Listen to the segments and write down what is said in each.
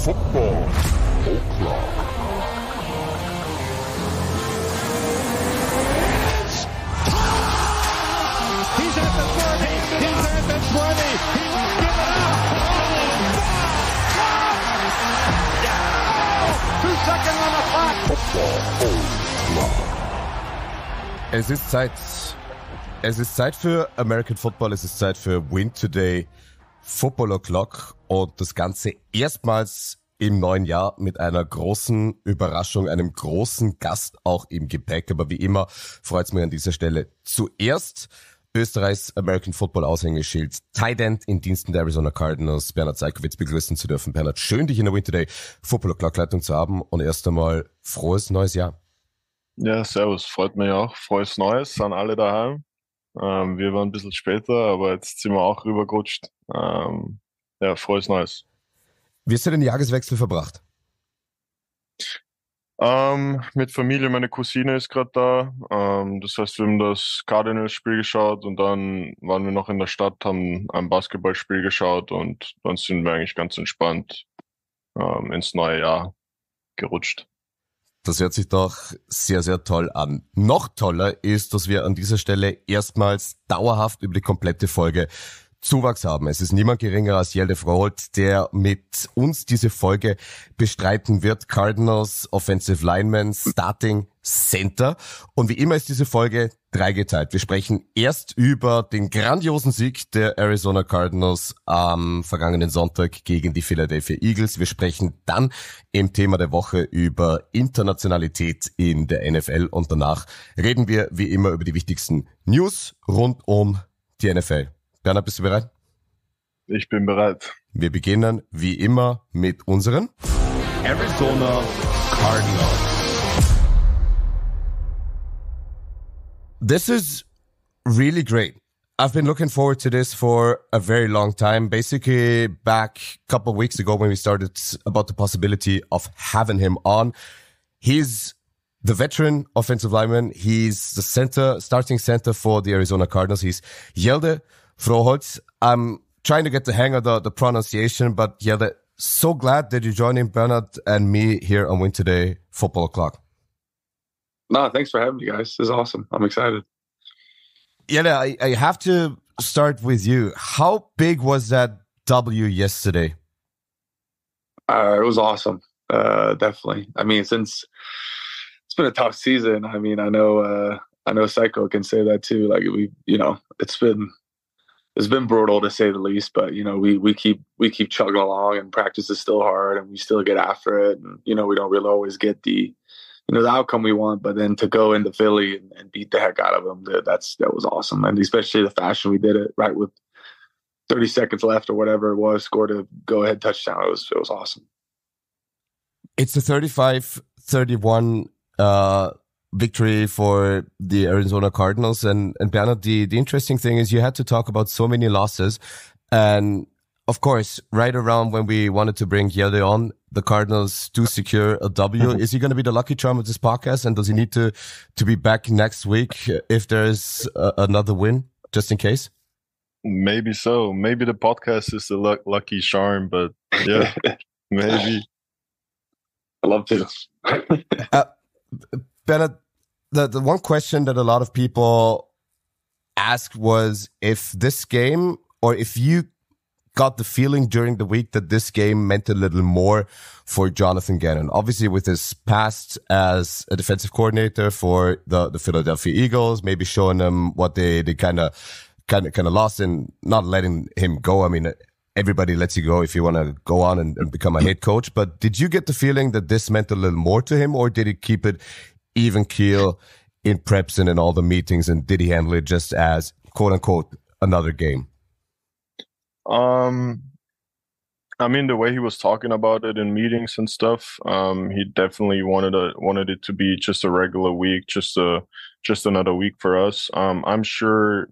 Football O'Clock. He's at the 30. He's at the 20. He won't give it up. Oh, 2 seconds on the clock. Football O'Clock. Es ist Zeit. Es ist Zeit für American Football. Es ist Zeit für win2day Football O'Clock. Und das Ganze erstmals im neuen Jahr mit einer großen Überraschung, einem großen Gast auch im Gepäck. Aber wie immer freut es mich an dieser Stelle zuerst Österreichs American Football Aushängeschild, Tight End in Diensten der Arizona Cardinals, Bernhard Seikovits begrüßen zu dürfen. Bernhard, schön, dich in der win2day Football O'Clock Leitung zu haben und erst einmal frohes neues Jahr. Ja, servus, freut mich auch. Frohes Neues an alle daheim. Wir waren ein bisschen später, aber jetzt sind wir auch rübergerutscht. Ja, frohes Neues. Wie hast du den Jahreswechsel verbracht? Mit Familie, meine Cousine ist gerade da. Das heißt, wir haben das Cardinals-Spiel geschaut und dann waren wir noch in der Stadt, haben ein Basketballspiel geschaut und dann sind wir eigentlich ganz entspannt ins neue Jahr gerutscht. Das hört sich doch sehr, sehr toll an. Noch toller ist, dass wir an dieser Stelle erstmals dauerhaft über die komplette Folge Zuwachs haben. Es ist niemand geringer als Hjalte Froholdt, der mit uns diese Folge bestreiten wird. Cardinals Offensive Lineman, Starting Center. Und wie immer ist diese Folge dreigeteilt. Wir sprechen erst über den grandiosen Sieg der Arizona Cardinals am vergangenen Sonntag gegen die Philadelphia Eagles. Wir sprechen dann im Thema der Woche über Internationalität in der NFL. Und danach reden wir wie immer über die wichtigsten News rund um die NFL. Bernhard, bist du bereit? Ich bin bereit. Wir beginnen wie immer mit unseren Arizona Cardinals. This is really great. I've been looking forward to this for a very long time. Basically, back a couple of weeks ago when we started about the possibility of having him on. He's the veteran offensive lineman. He's the starting center for the Arizona Cardinals. He's Hjalte Froholdt. I'm trying to get the hang of the pronunciation, but Hjalte, so glad that you're joining Bernhard and me here on win2day Football O'Clock. No, thanks for having me, guys. This is awesome. I'm excited. Hjalte, I have to start with you. How big was that W yesterday? It was awesome. Definitely. I mean, since it's been a tough season. I mean, I know Psycho can say that too. Like it's been brutal to say the least, but we keep chugging along, and practice is still hard, and we still get after it. And we don't really always get the outcome we want, but then to go into Philly and beat the heck out of them, that was awesome. And especially the fashion we did it, right, with 30 seconds left or whatever it was, scored a go-ahead touchdown. It was awesome. It's a 35-31 victory for the Arizona Cardinals. And Bernhard, the interesting thing is you had to talk about so many losses. And of course, right around when we wanted to bring Hjalte on, the Cardinals do secure a W. Mm-hmm. Is he going to be the lucky charm of this podcast? And does he need to be back next week if there's another win, just in case? Maybe so. Maybe the podcast is the lucky charm, but yeah, maybe. I love to. Bernhard, the one question that a lot of people asked was if this game, or if you got the feeling during the week that this game meant a little more for Jonathan Gannon. Obviously, with his past as a defensive coordinator for the Philadelphia Eagles, maybe showing them what they kind of lost and not letting him go. I mean, everybody lets you go if you want to go on and become a head coach. But did you get the feeling that this meant a little more to him, or did he keep it even keel in preps and in all the meetings, and did he handle it just as quote unquote another game? I mean, the way he was talking about it in meetings and stuff, he definitely wanted it to be just a regular week, just another week for us. I'm sure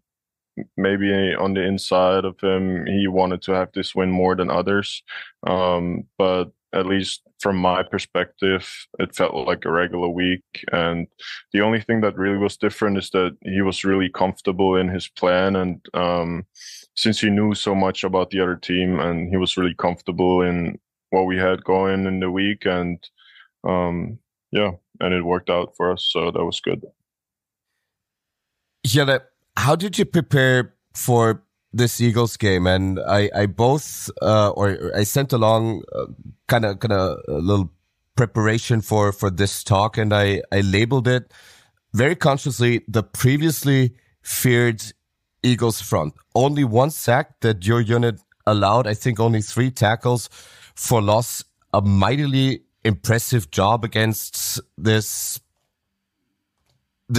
maybe on the inside of him, he wanted to have this win more than others. But at least from my perspective, it felt like a regular week. And the only thing that really was different is that he was really comfortable in his plan. And since he knew so much about the other team, and he was really comfortable in what we had going in the week, and and it worked out for us, so that was good. Hjalte, how did you prepare for this Eagles game? And I sent along kind of a little preparation for this talk, and I labeled it very consciously the previously feared Eagles front. Only one sack that your unit allowed. I think only 3 tackles for loss. A mightily impressive job against this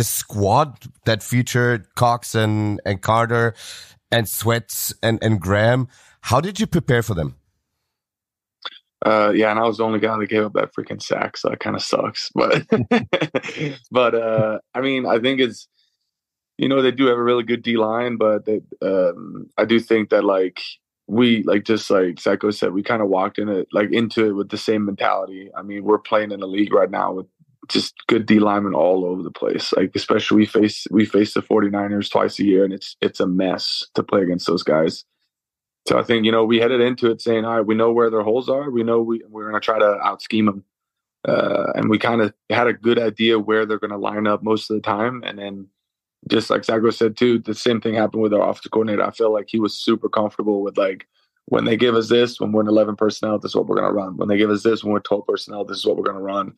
squad that featured Cox and Carter and Sweats and Graham. How did you prepare for them? And I was the only guy that gave up that freaking sack, so that kind of sucks. But, I mean, I think it's, they do have a really good D line, but I do think that just like Seiko said, we kind of walked into it with the same mentality. I mean, we're playing in a league right now with just good D linemen all over the place. Like, especially we face the 49ers twice a year, and it's a mess to play against those guys. So I think, we headed into it saying, all right, we know where their holes are. We know we're going to try to out scheme them. And we kind of had a good idea where they're going to line up most of the time. And then just like Zago said too, the same thing happened with our offensive coordinator. I feel like he was super comfortable with when they give us this, when we're in 11 personnel, this is what we're going to run. When they give us this, when we're 12 personnel, this is what we're going to run.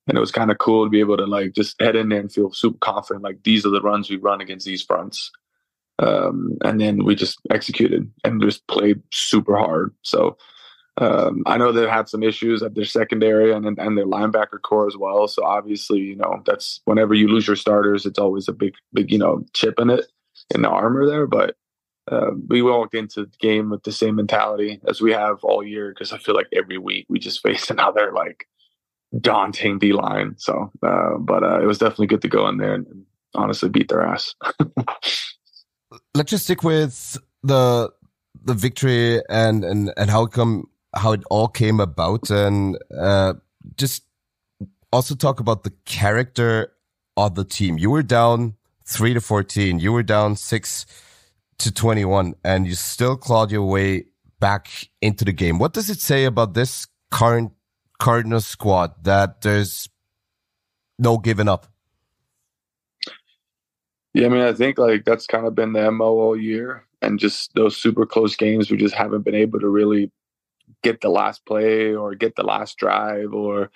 And it was kind of cool to be able to just head in there and feel super confident. These are the runs we run against these fronts. And then we just executed and just played super hard. So I know they've had some issues at their secondary and their linebacker core as well. So obviously, that's whenever you lose your starters, it's always a big, chip in the armor there. But we walked into the game with the same mentality as we have all year, because I feel like every week we just face another daunting D line. So, but it was definitely good to go in there and honestly beat their ass. Let's just stick with the victory and how it all came about, and just also talk about the character of the team. You were down 3-14, you were down 6-21, and you still clawed your way back into the game. What does it say about this current Cardinals squad that there's no giving up? Yeah, I mean, I think that's kind of been the MO all year, and just those super close games, we just haven't been able to really get the last play or get the last drive or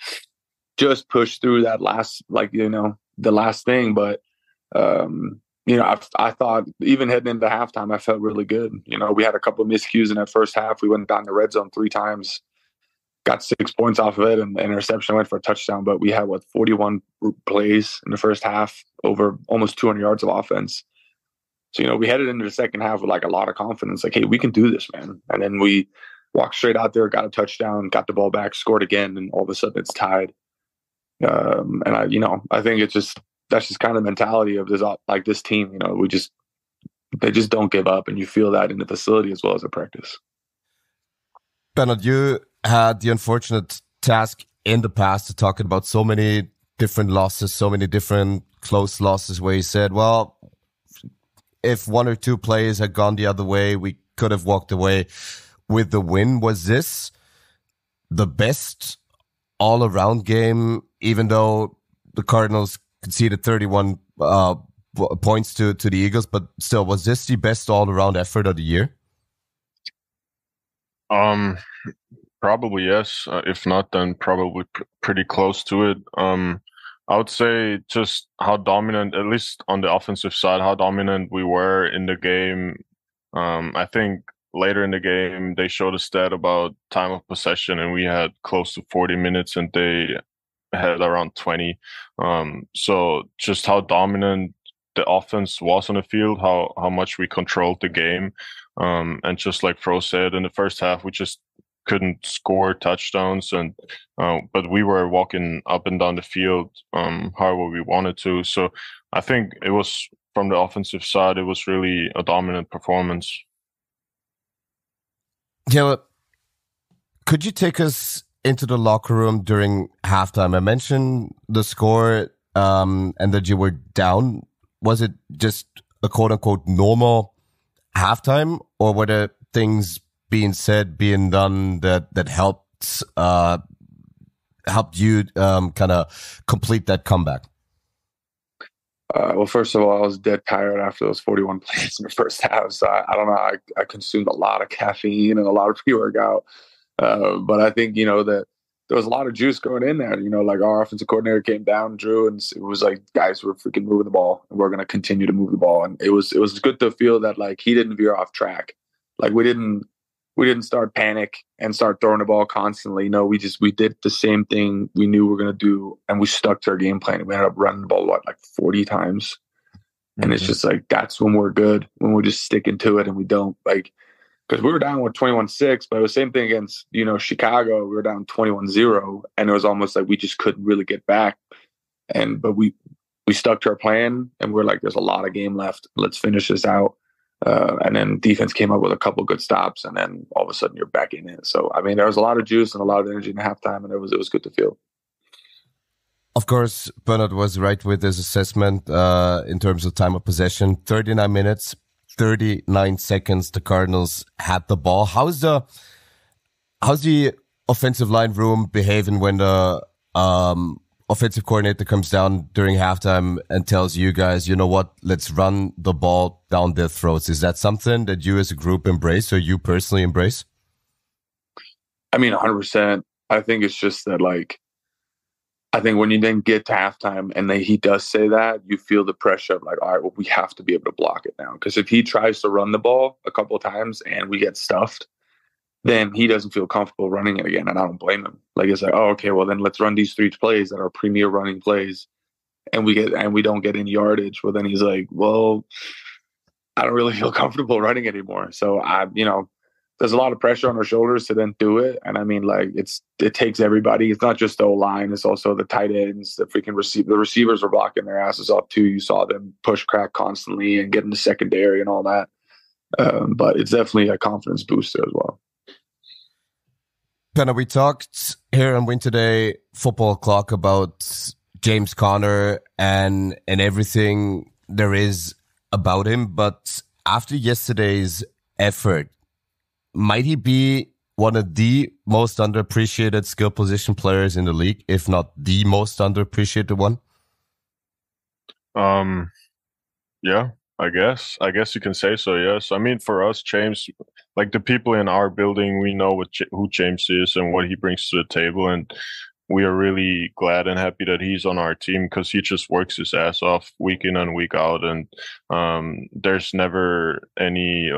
just push through that last, the last thing. But, I thought even heading into halftime, I felt really good. We had a couple of miscues in that first half. We went down the red zone 3 times, got 6 points off of it, and interception went for a touchdown. But we had 41 plays in the first half, over almost 200 yards of offense. So, we headed into the second half with a lot of confidence, hey, we can do this, man. And then we walked straight out there, got a touchdown, got the ball back, scored again, and all of a sudden it's tied. And I think that's just kind of the mentality of this team. They just don't give up, and you feel that in the facility as well as at practice. Bernhard, you had the unfortunate task in the past to talk about so many different losses, so many different close losses where you said, well, if 1 or 2 plays had gone the other way, we could have walked away with the win. Was this the best all-around game, even though the Cardinals conceded 31 points to the Eagles, but still, was this the best all-around effort of the year? Probably yes. If not, then probably pretty close to it. I would say just how dominant, at least on the offensive side, how dominant we were in the game. I think later in the game, they showed a stat about time of possession, and we had close to 40 minutes and they had around 20. So just how dominant the offense was on the field, how much we controlled the game. And just like Fro said, in the first half, we just couldn't score touchdowns, and but we were walking up and down the field however we wanted to. So I think it was, from the offensive side, it was really a dominant performance. Yeah, could you take us into the locker room during halftime? I mentioned the score and that you were down. Was it just a quote-unquote normal halftime, or were there things being said, being done that helped helped you kind of complete that comeback? Well, first of all, I was dead tired after those 41 plays in the first half. So I don't know. I consumed a lot of caffeine and a lot of pre-workout. But I think, that there was a lot of juice going in there. Like our offensive coordinator came down, Drew, and it was like, guys, we're freaking moving the ball and we're going to continue to move the ball. And it was good to feel that like he didn't veer off track. Like we didn't start panic and start throwing the ball constantly. No, we did the same thing we knew we were going to do, and we stuck to our game plan. We ended up running the ball, like 40 times. And it's just like, that's when we're good, when we're just sticking to it and we don't because we were down with 21-6, but it was the same thing against, Chicago. We were down 21-0, and it was almost like we just couldn't really get back. But we stuck to our plan, and we're like, there's a lot of game left. Let's finish this out. And then defense came up with a couple good stops, and then all of a sudden you're back in it. So, I mean, there was a lot of juice and a lot of energy in halftime, and it was good to feel. Of course, Bernhard was right with his assessment in terms of time of possession. 39 minutes, 39 seconds, the Cardinals had the ball. How's the offensive line room behaving when the offensive coordinator comes down during halftime and tells you guys, you know what, let's run the ball down their throats? Is that something that you as a group embrace, or you personally embrace? I mean, 100%. I think it's just that, I think when you then get to halftime and he does say that, you feel the pressure of like, all right, well, we have to be able to block it now. Because if he tries to run the ball a couple of times and we get stuffed, then he doesn't feel comfortable running it again. And I don't blame him. It's like, oh, okay, well then let's run these 3 plays that are premier running plays, and we don't get any yardage. Well, then he's like, well, I don't really feel comfortable running anymore. So there's a lot of pressure on our shoulders to then do it. And I mean, it takes everybody. It's not just the O-line. It's also the tight ends, the freaking the receivers are blocking their asses off too. You saw them push crack constantly and get in the secondary and all that. But it's definitely a confidence booster as well. Pfanner, we talked here on win2day Football Clock about James Conner and everything there is about him. But after yesterday's effort, might he be one of the most underappreciated skill position players in the league, if not the most underappreciated one? Yeah, I guess you can say so. Yes. I mean, for us, James, like the people in our building, we know who James is and what he brings to the table. And we are really glad and happy that he's on our team, because he just works his ass off week in and week out. And there's never any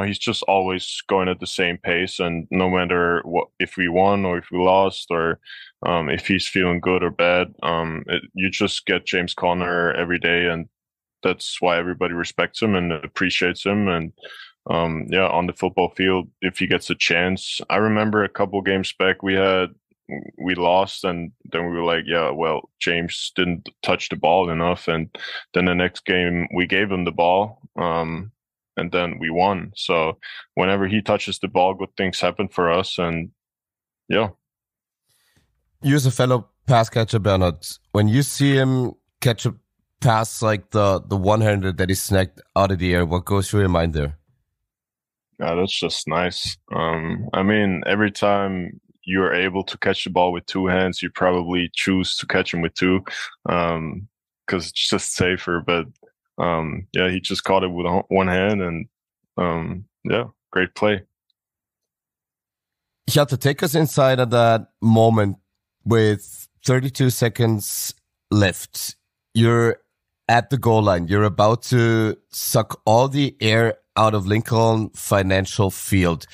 he's just always going at the same pace, and no matter what, if we won or if we lost, or if he's feeling good or bad, you just get James Conner every day, and that's why everybody respects him and appreciates him. And on the football field, if he gets a chance, I remember a couple games back we lost, and then we were like, yeah, well, James didn't touch the ball enough, and then the next game we gave him the ball. And then we won. So whenever he touches the ball, good things happen for us. And yeah. You as a fellow pass catcher, Bernhard, when you see him catch a pass like the one-hander that he snagged out of the air, what goes through your mind there? Yeah, that's just nice. I mean, every time you're able to catch the ball with 2 hands, you probably choose to catch him with 2, because it's just safer. But he just caught it with 1 hand, and great play. Hjalte, take us inside of that moment with 32 seconds left. You're at the goal line. You're about to suck all the air out of Lincoln Financial Field.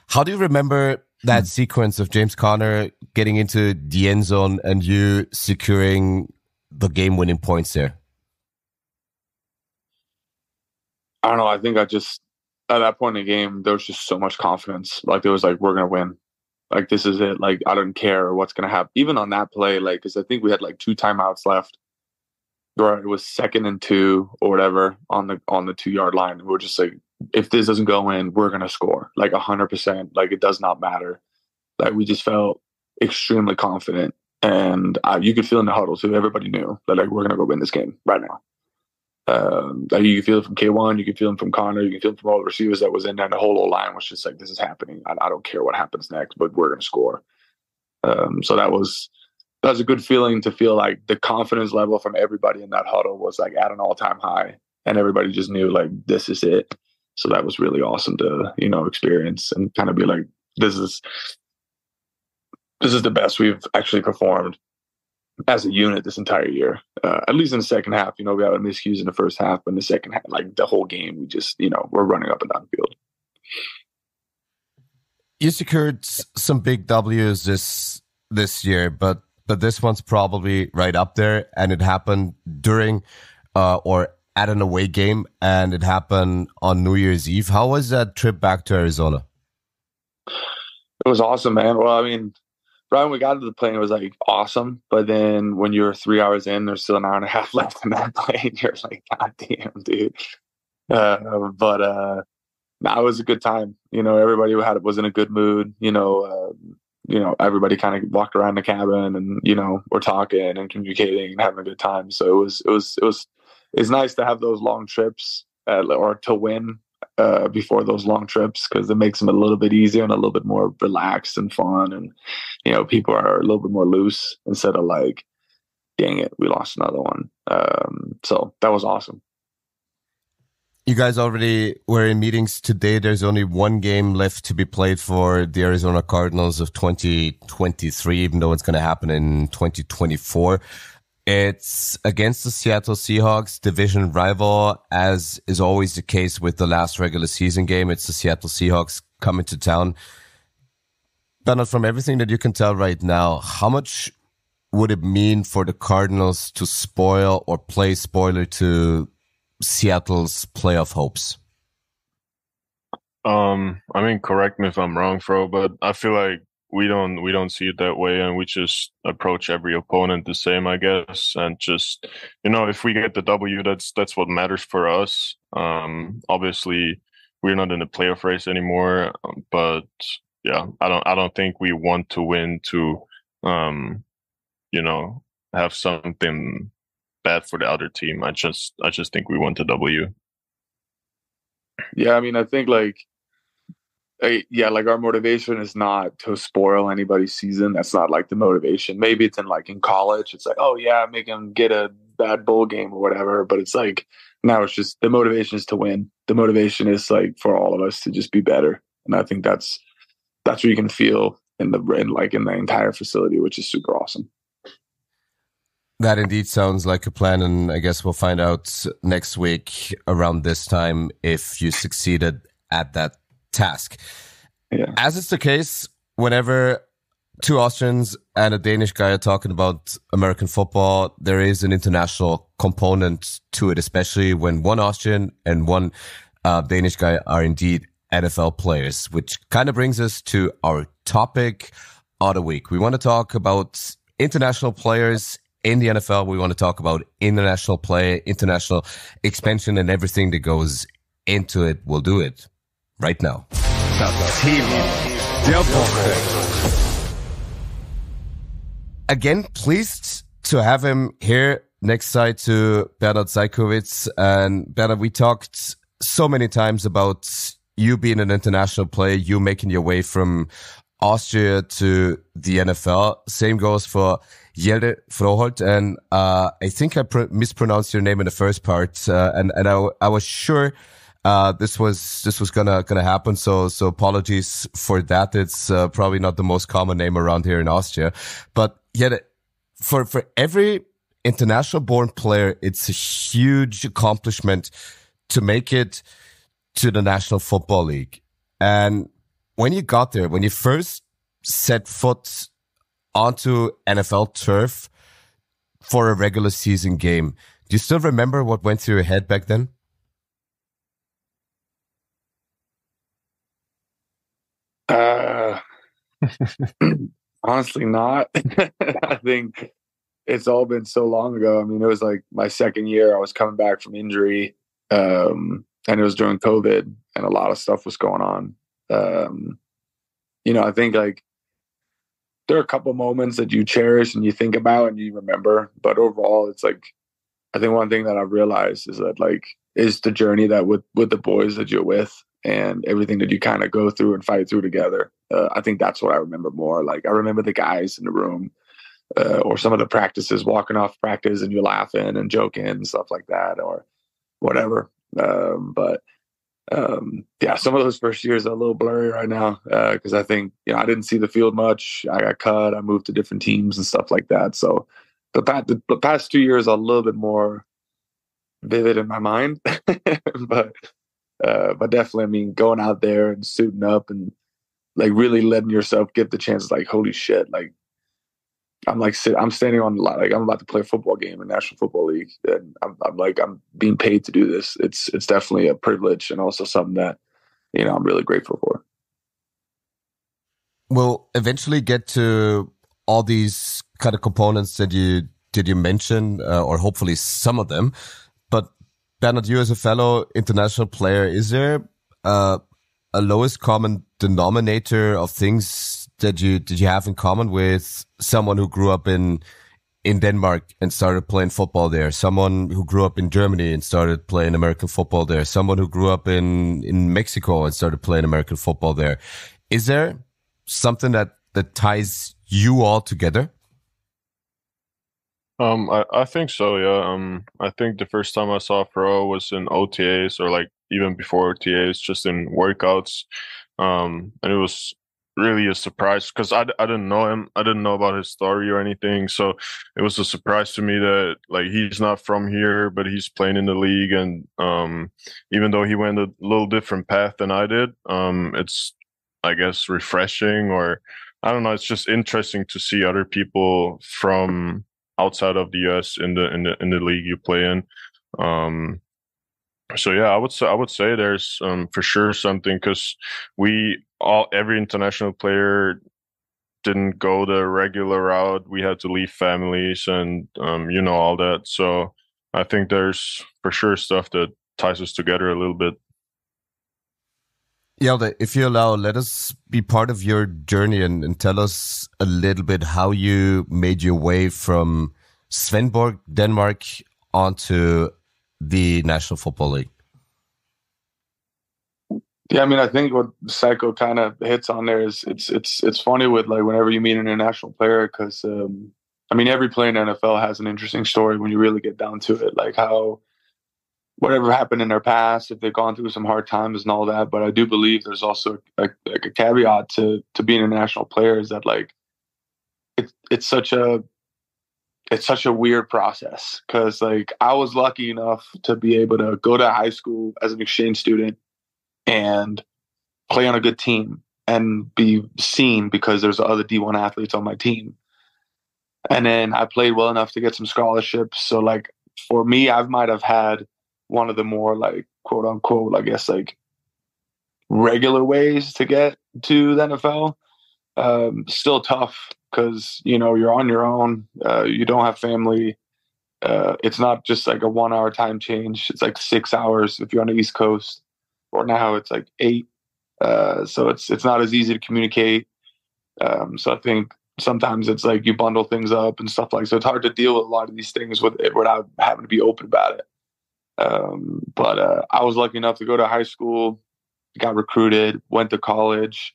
How do you remember that sequence of James Conner getting into the end zone and you securing the game-winning points there? I don't know. I think at that point in the game, there was just so much confidence. There was we're going to win. This is it. I don't care what's going to happen. Even on that play, because I think we had 2 timeouts left, where it was 2nd and 2 or whatever on the 2-yard line. And we're just if this doesn't go in, we're going to score 100%. It does not matter. We just felt extremely confident. And you could feel in the huddle too. Everybody knew that we're going to go win this game right now. Like you could feel it from K1, you could feel him from Connor, you could feel him from all the receivers that was in there. And the whole O-line was just like, this is happening. I don't care what happens next, but we're going to score. So that was a good feeling to feel like the confidence level from everybody in that huddle was like at an all-time high, and everybody just knew like this is it. So that was really awesome to, experience and kind of be like, this is the best we've actually performed as a unit this entire year. At least in the second half, we had miscues in the first half, but in the second half, like the whole game, we just, we're running up and down the field. You secured some big W's this year, but this one's probably right up there, and it happened during or at an away game, and it happened on New Year's Eve. How was that trip back to Arizona? It was awesome, man. Well, I mean, right when we got to the plane, it was like awesome. But then when you're 3 hours in, there's still an hour and a half left in that plane. You're like, God damn, dude. But it was a good time. Everybody was in a good mood. Everybody kind of walked around the cabin and, we're talking and communicating and having a good time. So it's nice to have those long trips or to win before those long trips, because it makes them a little bit easier and a little bit more relaxed and fun. And, people are a little bit more loose instead of like, dang it, we lost another one. So that was awesome. You guys already were in meetings today. There's only one game left to be played for the Arizona Cardinals of 2023, even though it's going to happen in 2024. It's against the Seattle Seahawks, division rival, as is always the case with the last regular season game. It's the Seattle Seahawks coming to town. Bernhard, from everything that you can tell right now, how much would it mean for the Cardinals to spoil or play spoiler to Seattle's playoff hopes? Correct me if I'm wrong, Fro, but I feel like we don't see it that way, and we just approach every opponent the same, I guess. And just, if we get the W, that's what matters for us. Obviously we're not in the playoff race anymore, but yeah, I don't think we want to win to, have something bad for the other team. I just think we want a W. Yeah, I mean, I think like our motivation is not to spoil anybody's season. That's not like the motivation. Maybe it's in college. It's like, oh yeah, make them get a bad bowl game or whatever. But it's like, now it's just the motivation is to win. The motivation is like for all of us to just be better. And I think that's what you can feel in the entire facility, which is super awesome. That indeed sounds like a plan, and I guess we'll find out next week around this time if you succeeded at that task. Yeah. As is the case, whenever two Austrians and a Danish guy are talking about American football, there is an international component to it, especially when one Austrian and one Danish guy are indeed NFL players, which kind of brings us to our topic of the week. We want to talk about international players in the NFL. We want to talk about international play, international expansion, and everything that goes into it. We'll do it right now. Thema der Woche. Again, pleased to have him here next side to Bernhard Seikovits. And Bernhard, we talked so many times about you being an international player, you making your way from Austria to the NFL. Same goes for Hjalte Froholdt, and I think I mispronounced your name in the first part, and I was sure this was gonna happen. So apologies for that. It's probably not the most common name around here in Austria, but yet for every international born player, it's a huge accomplishment to make it to the National Football League. And when you got there, when you first set foot onto NFL turf for a regular season game, do you still remember what went through your head back then? Honestly not. I think it's all been so long ago. I mean, it was like my second year. I was coming back from injury, and it was during COVID, and a lot of stuff was going on. I think like there are a couple moments that you cherish and you think about and you remember, but overall, it's like I think one thing that I've realized is that like is the journey that with the boys that you're with and everything that you kind of go through and fight through together. I think that's what I remember more. Like I remember the guys in the room or some of the practices, walking off practice and you're laughing and joking and stuff like that or whatever. Yeah, some of those first years are a little blurry right now because I think, I didn't see the field much. I got cut. I moved to different teams and stuff like that. So the past 2 years are a little bit more vivid in my mind. but definitely, I mean, going out there and suiting up and like really letting yourself get the chance, like, holy shit, like, I'm standing on like I'm about to play a football game in National Football League, and I'm being paid to do this. It's definitely a privilege and also something that I'm really grateful for. We'll eventually get to all these kind of components that you mention, or hopefully some of them. But Bernhard, you as a fellow international player, is there a lowest common denominator of things that you have in common with someone who grew up in Denmark and started playing football there, someone who grew up in Germany and started playing American football there, someone who grew up in Mexico and started playing American football there? Is there something that ties you all together? I think so, yeah. I think the first time I saw Fro was in OTAs or like even before OTAs, just in workouts. And it was really a surprise because I didn't know him. I didn't know about his story or anything. So it was a surprise to me that like he's not from here, but he's playing in the league. And even though he went a little different path than I did, it's, I guess, refreshing, or I don't know. It's just interesting to see other people from outside of the US in the league you play in. So yeah, I would say there's for sure something, because every international player didn't go the regular route. We had to leave families and all that. So I think there's for sure stuff that ties us together a little bit. Hjalte, if you allow, let us be part of your journey and tell us a little bit how you made your way from Svendborg, Denmark, onto the National Football League. Yeah, I mean, I think what Seiko kind of hits on there is it's funny with like whenever you meet an international player, because I mean, every player in the NFL has an interesting story when you really get down to it, like how whatever happened in their past, if they've gone through some hard times and all that. But I do believe there's also like a caveat to being a national player is that like it's such a weird process, because like I was lucky enough to be able to go to high school as an exchange student and play on a good team and be seen because there's other D1 athletes on my team. And then I played well enough to get some scholarships. So like for me, I might have had one of the more like quote unquote, I guess, like regular ways to get to the NFL. Still tough because, you're on your own. You don't have family. It's not just like a 1 hour time change. It's like 6 hours if you're on the East Coast, or now it's like 8. So it's not as easy to communicate. So I think sometimes it's like you bundle things up and stuff like, so it's hard to deal with a lot of these things without having to be open about it. But I was lucky enough to go to high school, got recruited, went to college,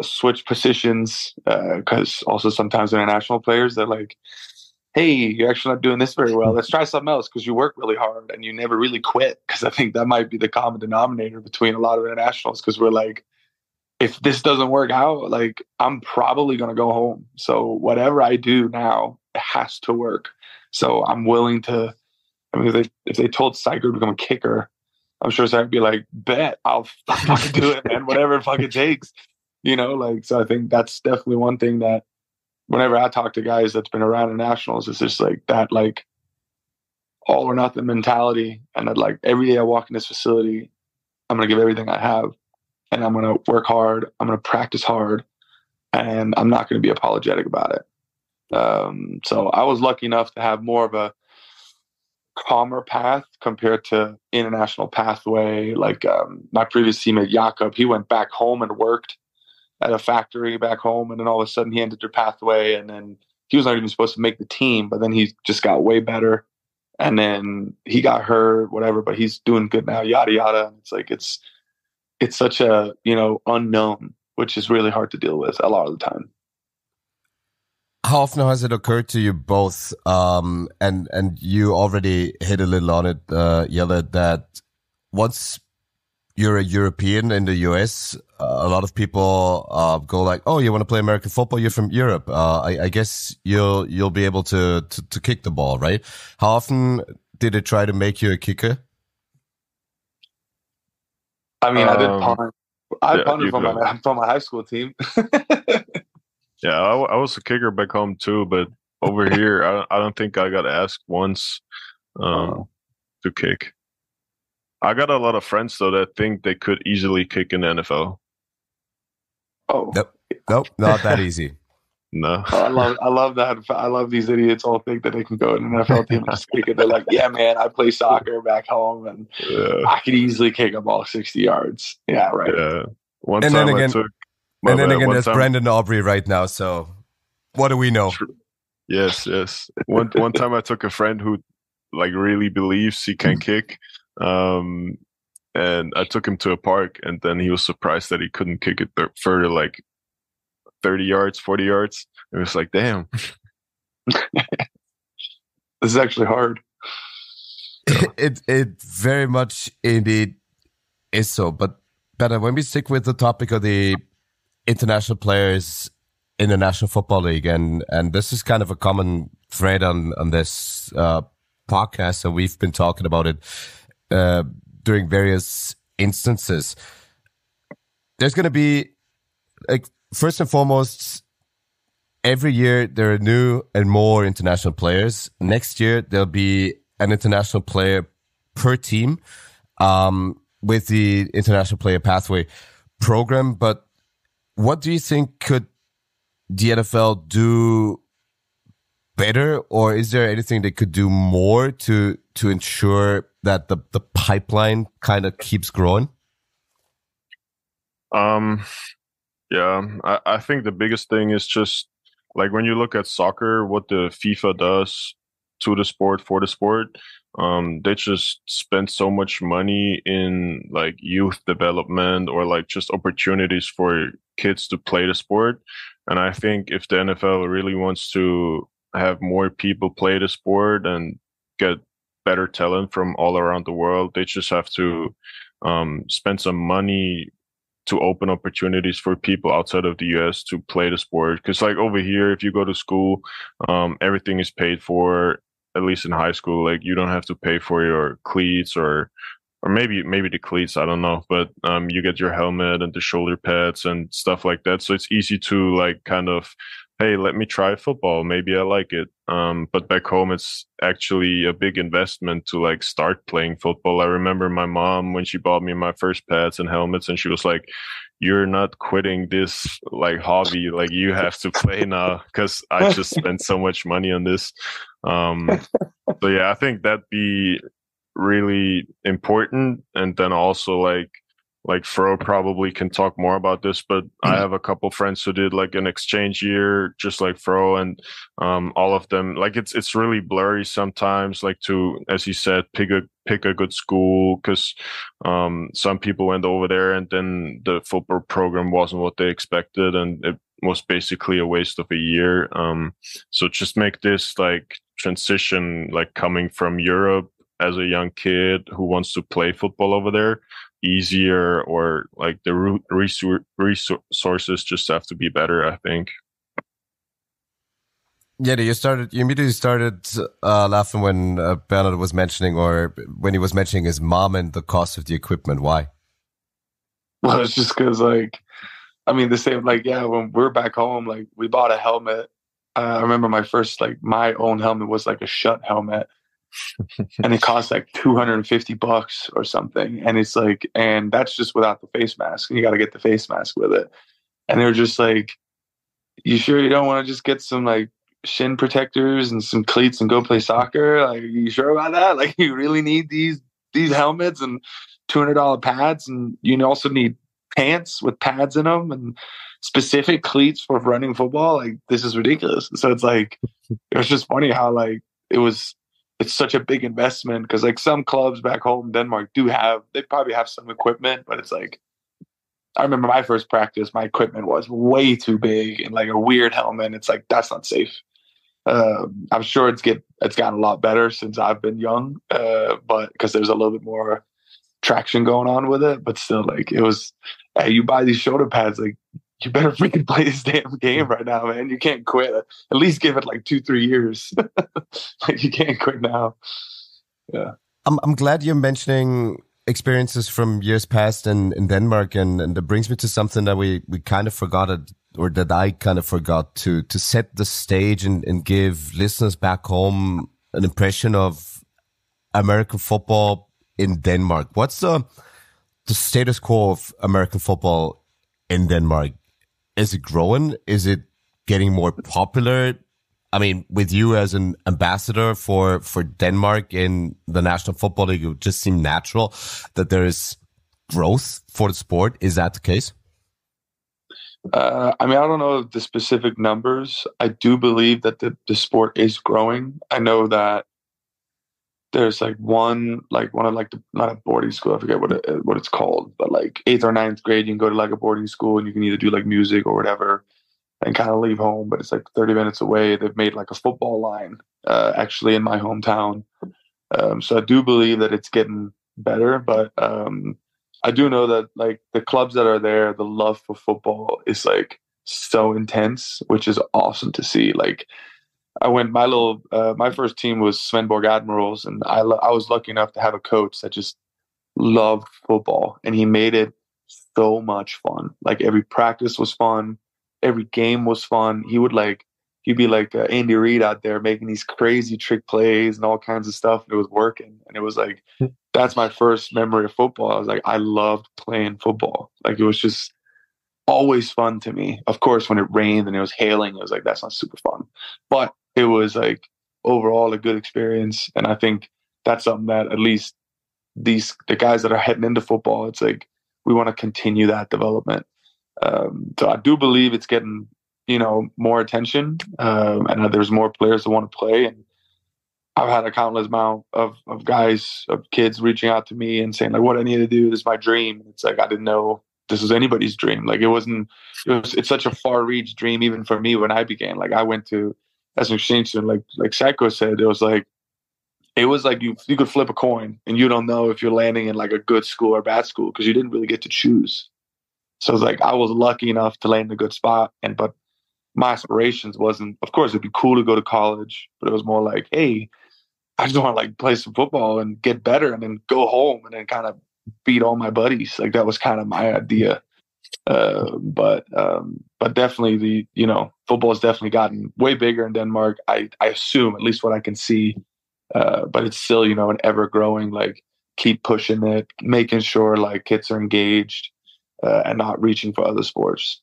switched positions, because also sometimes international players, they're like, hey, you're actually not doing this very well. Let's try something else, because you work really hard and you never really quit. Because I think that might be the common denominator between a lot of internationals, because we're like, if this doesn't work out, like I'm probably going to go home. So whatever I do now, it has to work. So I'm willing to, I mean, if they told Seiko to become a kicker, I'm sure Seiko would be like, bet, I'll fucking do it, man, whatever it fucking takes. So I think that's definitely one thing that whenever I talk to guys that's been around in nationals, it's just like that, like all or nothing mentality. And that like every day I walk in this facility, I'm going to give everything I have, and I'm going to work hard. I'm going to practice hard, and I'm not going to be apologetic about it. So I was lucky enough to have more of a calmer path compared to international pathway. Like my previous teammate Jakob, he went back home and worked at a factory back home, and then all of a sudden he entered their pathway, and then he was not even supposed to make the team, but then he just got way better. and then he got hurt, whatever, but he's doing good now, yada yada. It's like it's such a, you know, unknown, which is really hard to deal with a lot of the time. How often has it occurred to you both, and you already hit a little on it, Hjalte, that once you're a European in the US, a lot of people go like, "Oh, you want to play American football? You're from Europe. I guess you'll be able to kick the ball, right?" How often did it try to make you a kicker? I mean, I did punt. I punted from my high school team. Yeah, I was a kicker back home too, but over here, I don't think I got asked once to kick. I got a lot of friends though that think they could easily kick in the NFL. Oh, nope, not that easy. No, I love that. I love these idiots all think that they can go in an NFL team and just kick it. They're like, "Yeah, man, I play soccer back home, and I could easily kick a ball 60 yards." Yeah, right. Yeah. One time I took. And then again, there's Brandon Aubrey right now. So, what do we know? Yes. One time I took a friend who like really believes he can kick, and I took him to a park, and then he was surprised that he couldn't kick it further, like 30 yards, 40 yards. It was like, damn. This is actually hard. It very much indeed is so. But better when we stick with the topic of the international players in the National Football League, and this is kind of a common thread on this podcast, so we've been talking about it during various instances. There's going to be, like, first and foremost, every year there are new and more international players. Next year there'll be an international player per team with the International Player Pathway program. But what do you think could the NFL do better, or is there anything they could do more to ensure that the pipeline kind of keeps growing? Yeah, I think the biggest thing is just like when you look at soccer, what the FIFA does to the sport, for the sport, they just spend so much money in like youth development or like just opportunities for kids to play the sport. And I think if the NFL really wants to have more people play the sport and get better talent from all around the world, they just have to spend some money to open opportunities for people outside of the US to play the sport. Because like over here, if you go to school, everything is paid for, at least in high school. Like you don't have to pay for your cleats or maybe the cleats, I don't know, but you get your helmet and the shoulder pads and stuff like that. So it's easy to like kind of, hey, let me try football. Maybe I like it. But back home, it's actually a big investment to like start playing football. I remember my mom when she bought me my first pads and helmets, and she was like, "You're not quitting this like hobby. Like you have to play now," because I just spent so much money on this. So yeah, I think that'd be really important. And then also like Fro probably can talk more about this, but I have a couple friends who did like an exchange year, just like Fro, and all of them, like it's really blurry sometimes, like to, as he said, pick a good school, because some people went over there and then the football program wasn't what they expected, and it was basically a waste of a year. So just make this like transition, like coming from Europe as a young kid who wants to play football over there, easier, or like the resources just have to be better, I think. Yeah, you immediately started laughing when Bernhard was mentioning, or when he was mentioning his mom and the cost of the equipment. Why? Well, it's just because, like, I mean, the same, like, yeah, when we're back home, like, we bought a helmet. I remember my own helmet was like a Schutt helmet. And it cost like $250 or something. And it's like, and that's just without the face mask. You got to get the face mask with it. And they were just like, "You sure you don't want to just get some like shin protectors and some cleats and go play soccer? Like, you sure about that? Like, you really need these helmets and $200 pads, and you also need pants with pads in them and specific cleats for running football. Like, this is ridiculous." So it's like, it was just funny how like it was it's such a big investment because like some clubs back home in Denmark they probably have some equipment, but it's like, I remember my first practice, my equipment was way too big and like a weird helmet. It's like, that's not safe. I'm sure it's gotten a lot better since I've been young, but because there's a little bit more traction going on with it, but still, like, it was, hey, you buy these shoulder pads, like, you better freaking play this damn game right now, man. You can't quit. At least give it like 2-3 years. Like, you can't quit now. Yeah. I'm glad you're mentioning experiences from years past in Denmark, and that brings me to something that we kind of forgot, or that I kind of forgot to set the stage and give listeners back home an impression of American football in Denmark. What's the status quo of American football in Denmark? Is it growing? Is it getting more popular? I mean, with you as an ambassador for Denmark in the National Football League, it would just seem natural that there is growth for the sport. Is that the case? I mean, I don't know the specific numbers. I do believe that the sport is growing. I know that there's one of not a boarding school, I forget what it's called, but like 8th or 9th grade, you can go to like a boarding school and you can either do like music or whatever and kind of leave home, but it's like 30 minutes away. They've made like a football line actually in my hometown. So I do believe that it's getting better, but I do know that like the clubs that are there, the love for football is like so intense, which is awesome to see. Like, my first team was Svendborg Admirals, and I was lucky enough to have a coach that just loved football, and he made it so much fun. Like, every practice was fun, every game was fun. He'd be like Andy Reid out there making these crazy trick plays and all kinds of stuff, and it was working. And it was like, that's my first memory of football. I was like, I loved playing football. Like, it was just always fun to me. Of course, when it rained and it was hailing, it was like, that's not super fun, but it was like overall a good experience. And I think that's something that at least the guys that are heading into football, it's like, we want to continue that development. So I do believe it's getting, more attention, and there's more players that want to play. And I've had a countless amount of kids reaching out to me and saying like, what I need to do, this is my dream. It's like, I didn't know this was anybody's dream. Like, it's such a far reach dream, even for me when I began. Like, I went to, as an exchange student, like Saiko said, it was like you could flip a coin and you don't know if you're landing in like a good school or bad school because you didn't really get to choose. So it's like, I was lucky enough to land in a good spot, but my aspirations wasn't, of course, it'd be cool to go to college, but it was more like, hey, I just want to like play some football and get better and then go home and then kind of beat all my buddies. Like, that was kind of my idea. But definitely football has definitely gotten way bigger in Denmark. I assume, at least what I can see, but it's still, an ever growing, like, keep pushing it, making sure like kids are engaged, and not reaching for other sports,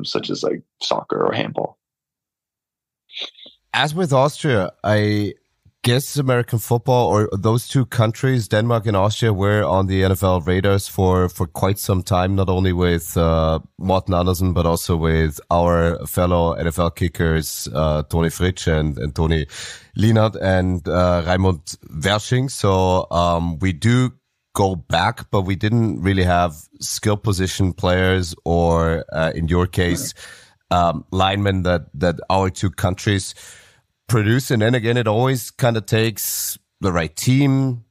such as like soccer or handball. As with Austria, I guess American football, or those two countries, Denmark and Austria, were on the NFL radars for quite some time, not only with Morten Andersen, but also with our fellow NFL kickers, Toni Fritsch and Toni Lienert and Raimund Wersching. So we do go back, but we didn't really have skill position players or, in your case, linemen that our two countries produce. And then again, it always kind of takes the right team,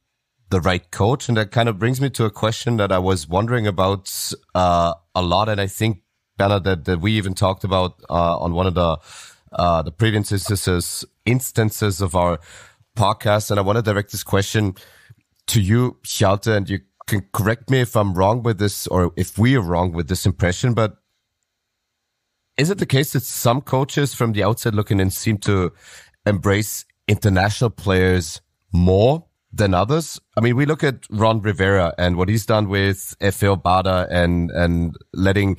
the right coach. And that kind of brings me to a question that I was wondering about a lot. And I think, Bernhard, that we even talked about on one of the previous instances of our podcast. And I want to direct this question to you, Hjalte, and you can correct me if I'm wrong with this, or if we are wrong with this impression, but is it the case that some coaches from the outside looking in seem to embrace international players more than others? I mean, we look at Ron Rivera and what he's done with F.O. Bader and letting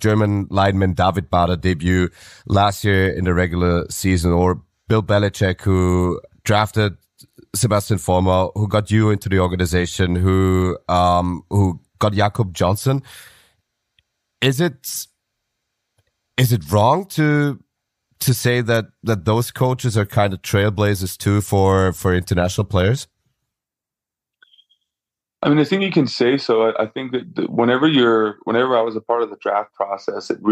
German lineman David Bader debut last year in the regular season, or Bill Belichick, who drafted Sebastian Vollmer, who got you into the organization, who got Jakob Johnson. Is it wrong to to say that those coaches are kind of trailblazers too for international players? I mean, I think you can say so. I think that whenever I was a part of the draft process, it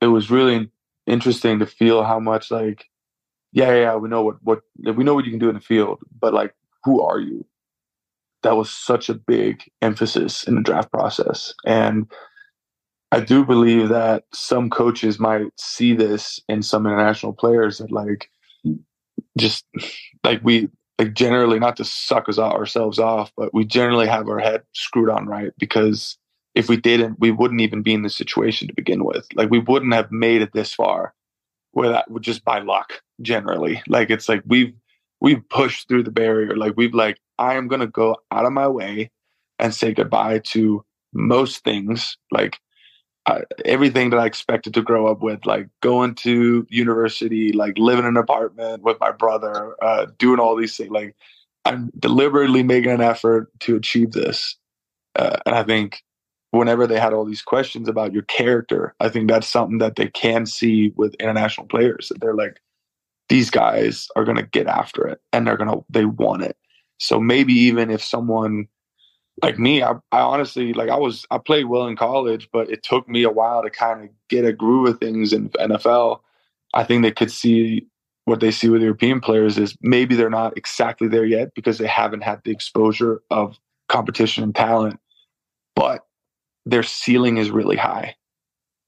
was really interesting to feel how much like, yeah, we know what we know what you can do in the field, but like, who are you? That was such a big emphasis in the draft process. And I do believe that some coaches might see this in some international players that like, just like we, like generally, not to suck ourselves off, but we generally have our head screwed on right, because if we didn't, we wouldn't even be in this situation to begin with. Like we wouldn't have made it this far where that would just by luck generally. Like it's like we've pushed through the barrier. Like I am going to go out of my way and say goodbye to most things, like everything that I expected to grow up with, like going to university, like living in an apartment with my brother, doing all these things. Like I'm deliberately making an effort to achieve this. And I think whenever they had all these questions about your character, I think that's something that they can see with international players, that they're like, these guys are going to get after it and they want it. So maybe even if someone like me, I honestly, like I played well in college, but it took me a while to kind of get a groove of things in NFL. I think they could see what they see with European players is maybe they're not exactly there yet because they haven't had the exposure of competition and talent, but their ceiling is really high.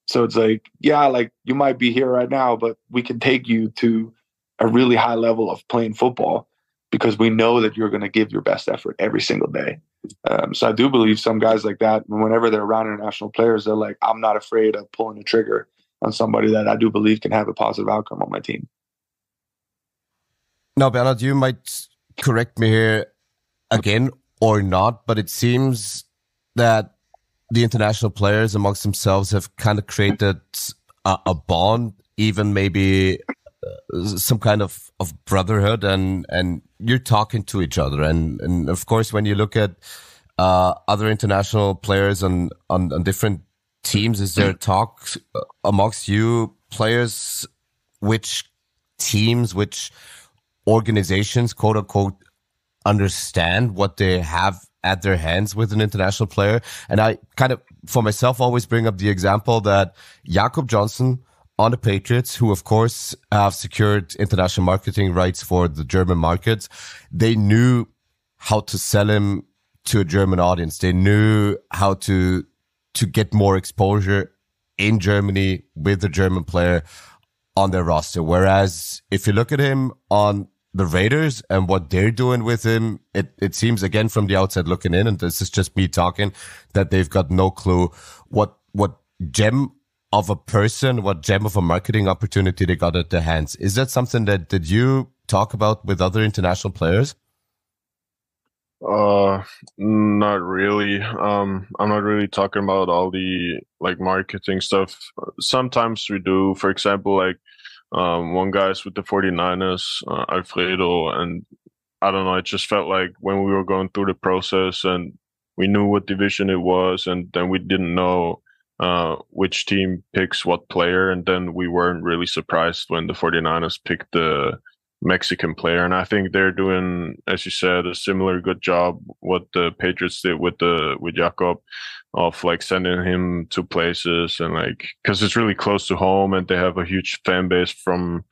So it's like, yeah, like you might be here right now, but we can take you to a really high level of playing football because we know that you're going to give your best effort every single day. So I do believe some guys like that, whenever they're around international players, they're like, I'm not afraid of pulling the trigger on somebody that I do believe can have a positive outcome on my team. Now, Bernhard, you might correct me here again or not, but it seems that the international players amongst themselves have kind of created a bond, even maybe some kind of brotherhood, and you're talking to each other. And of course, when you look at other international players on different teams, is there talk amongst you players, which teams, which organizations, quote unquote, understand what they have at their hands with an international player? And I kind of, for myself, always bring up the example that Jakob Johnson on the Patriots, who of course have secured international marketing rights for the German markets, they knew how to sell him to a German audience. They knew how to get more exposure in Germany with the German player on their roster. Whereas if you look at him on the Raiders and what they're doing with him, it seems, again, from the outside looking in, and this is just me talking, that they've got no clue what gem of a person, what gem of a marketing opportunity they got at their hands. Is that something that you talk about with other international players? Not really. I'm not really talking about all the like marketing stuff. Sometimes we do. For example, like one guy's with the 49ers, Alfredo, and I don't know, it just felt like when we were going through the process and we knew what division it was, and then we didn't know which team picks what player, and then we weren't really surprised when the 49ers picked the Mexican player. And I think they're doing, as you said, a similar good job what the Patriots did with Jakob, of like sending him to places, and like, because it's really close to home and they have a huge fan base from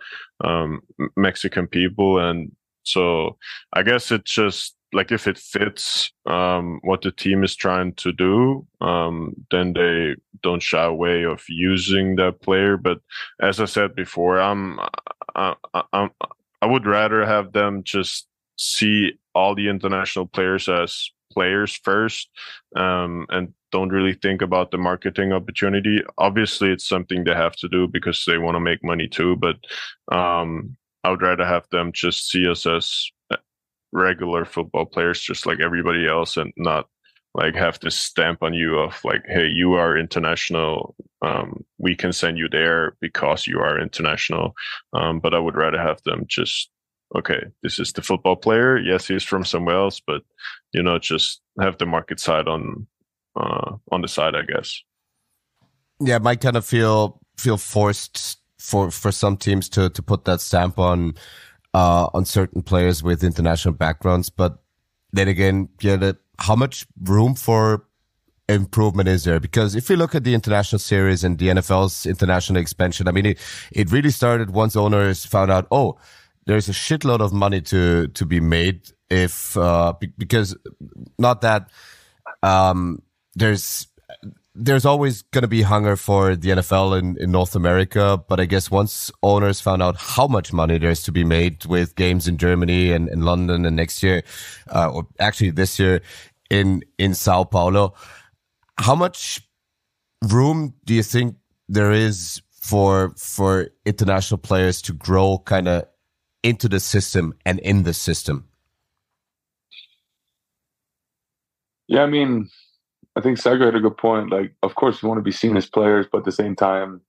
Mexican people. And so I guess it's just like, if it fits what the team is trying to do, then they don't shy away of using that player. But as I said before, I would rather have them just see all the international players as players first, and don't really think about the marketing opportunity. Obviously, it's something they have to do because they want to make money too, but I would rather have them just see us as regular football players, just like everybody else, and not like have this stamp on you of like, hey, you are international, we can send you there because you are international. But I would rather have them just, okay, this is the football player. Yes, he's from somewhere else, but just have the market side on the side, I guess. Yeah, it might kind of feel feel forced for some teams to put that stamp on certain players with international backgrounds. But then again, how much room for improvement is there? Because if you look at the international series and the NFL's international expansion, I mean, it really started once owners found out, oh, there's a shitload of money to be made because not that, there's always going to be hunger for the NFL in North America. But I guess once owners found out how much money there's to be made with games in Germany and in London and next year, or actually this year in Sao Paulo, how much room do you think there is for international players to grow kind of into the system and in the system? Yeah, I mean, I think Seigo had a good point. Like, of course, we want to be seen as players, but at the same time,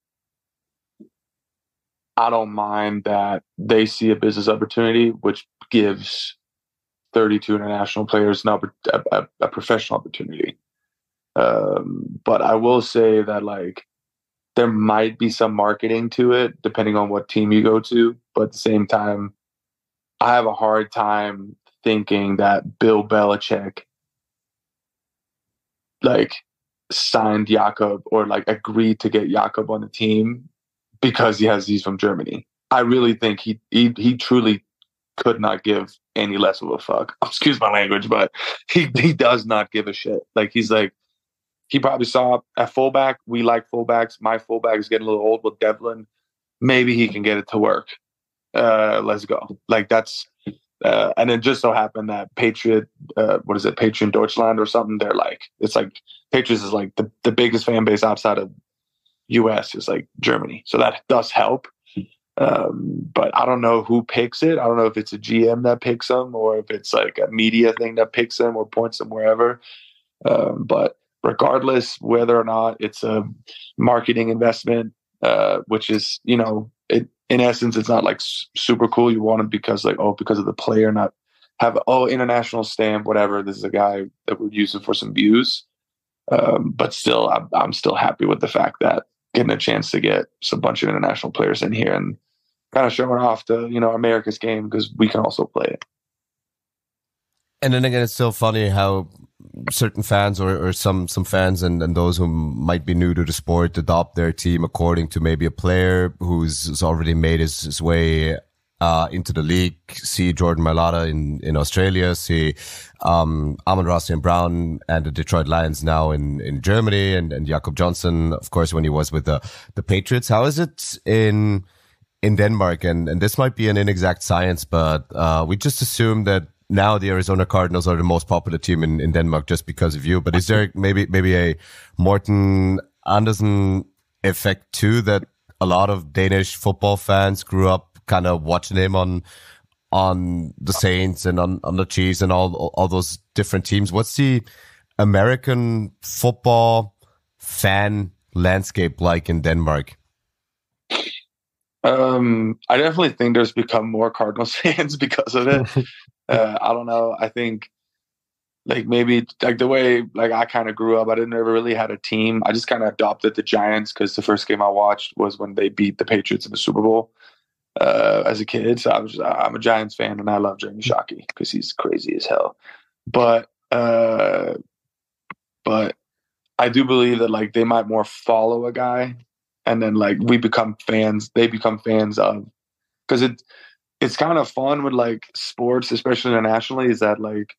I don't mind that they see a business opportunity, which gives 32 international players a professional opportunity. But I will say that, like, there might be some marketing to it, depending on what team you go to. But at the same time, I have a hard time thinking that Bill Belichick like signed Jakob or like agreed to get Jakob on the team because he's from Germany. I really think he truly could not give any less of a fuck. Excuse my language, but he does not give a shit. Like, he's like, he probably saw at fullback, we like fullbacks. My fullback is getting a little old with Devlin. Maybe he can get it to work. Let's go. Like, that's and it just so happened that Patriot Deutschland or something, they're like, it's like Patriots is like the biggest fan base outside of US is like Germany. So that does help. But I don't know who picks it. I don't know if it's a GM that picks them or if it's like a media thing that picks them or points them wherever. But regardless, whether or not it's a marketing investment, which is, in essence, it's not like super cool. You want it because of the player, not have, international stamp, whatever. This is a guy that we're using for some views. But still, I'm still happy with the fact that getting a chance to get some bunch of international players in here and kind of showing off to, America's game, because we can also play it. And then again, it's so funny how certain fans or some fans and those who might be new to the sport adopt their team according to maybe a player who's already made his way into the league. See Jordan Mailata in Australia, see Amon-Ra St. Brown and the Detroit Lions now in Germany, and Jakob Johnson, of course, when he was with the Patriots. How is it in Denmark? And this might be an inexact science, but we just assume that now the Arizona Cardinals are the most popular team in Denmark just because of you. But is there maybe a Morten Andersen effect too, that a lot of Danish football fans grew up kind of watching him on the Saints and on the Chiefs and all those different teams? What's the American football fan landscape like in Denmark? I definitely think there's become more Cardinals fans because of it. I don't know. I think like maybe like the way like I kind of grew up, I didn't ever really had a team. I just kind of adopted the Giants because the first game I watched was when they beat the Patriots in the Super Bowl as a kid. So I'm a Giants fan, and I love Jeremy Shockey because he's crazy as hell. But I do believe that like they might more follow a guy, and then like we become fans. They become fans of, because it's kind of fun with like sports, especially internationally, is that like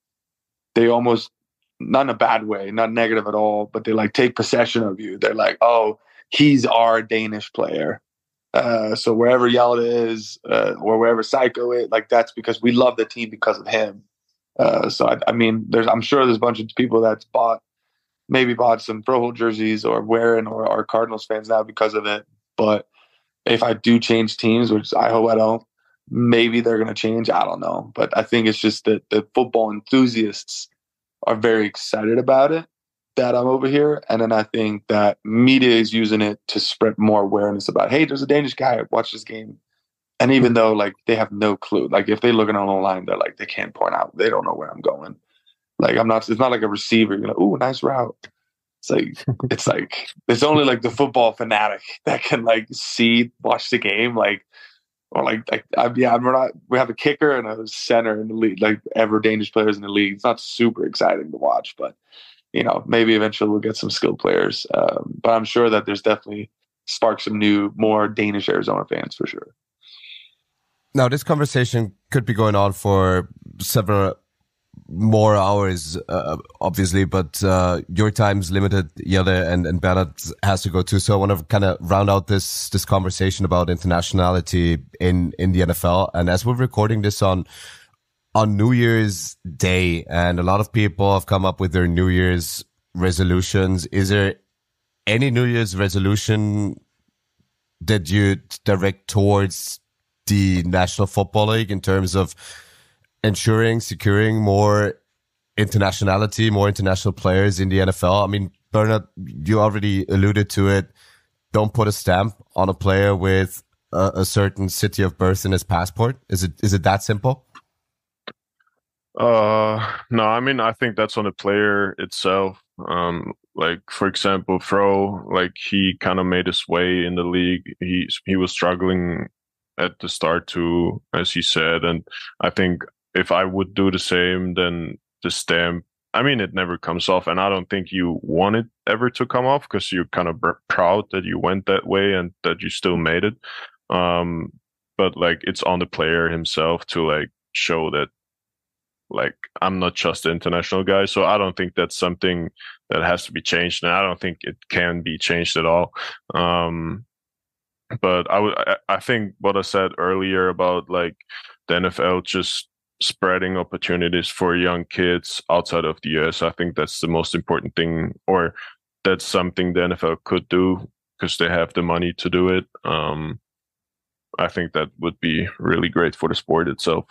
they almost, not in a bad way, not negative at all, but they like take possession of you. They're like, oh, he's our Danish player. So wherever Hjalte is, or wherever Psycho is, like that's because we love the team because of him. So I mean, I'm sure there's a bunch of people that's bought some Froholdt jerseys or wearing or are Cardinals fans now because of it. But if I do change teams, which I hope I don't, maybe they're going to change. I don't know. But I think it's just that the football enthusiasts are very excited about it, that I'm over here. And then I think that media is using it to spread more awareness about, hey, there's a Danish guy, watch this game. And even though like they have no clue, like if they look at it online, they're like, they can't point out, they don't know where I'm going. Like it's not like a receiver, ooh, nice route. it's only like the football fanatic that can like watch the game, like, or we have a kicker and a center in the league, like ever Danish players in the league. It's not super exciting to watch, but maybe eventually we'll get some skilled players. But I'm sure that there's definitely sparked some more Danish Arizona fans for sure. Now, this conversation could be going on for several more hours, obviously, but your time's limited, Hjalte, and Bernhard has to go too. So I want to kind of round out this conversation about internationality in the NFL. And as we're recording this on New Year's Day, and a lot of people have come up with their New Year's resolutions, is there any New Year's resolution that you direct towards the National Football League in terms of securing more internationality, more international players in the NFL? I mean, Bernhard, you already alluded to it. Don't put a stamp on a player with a certain city of birth in his passport. Is it that simple? No, I mean, I think that's on the player itself. Like, for example, Fro, like, he kind of made his way in the league. He was struggling at the start too, as he said, and I think if I would do the same, then the stamp, I mean, it never comes off, and I don't think you want it ever to come off because you're kind of proud that you went that way and that you still made it. But like, it's on the player himself to like show that, like, I'm not just an international guy. So I don't think that's something that has to be changed, and I don't think it can be changed at all. But I think what I said earlier about like the NFL just spreading opportunities for young kids outside of the US, I think that's the most important thing, or that's something the NFL could do because they have the money to do it. I think that would be really great for the sport itself.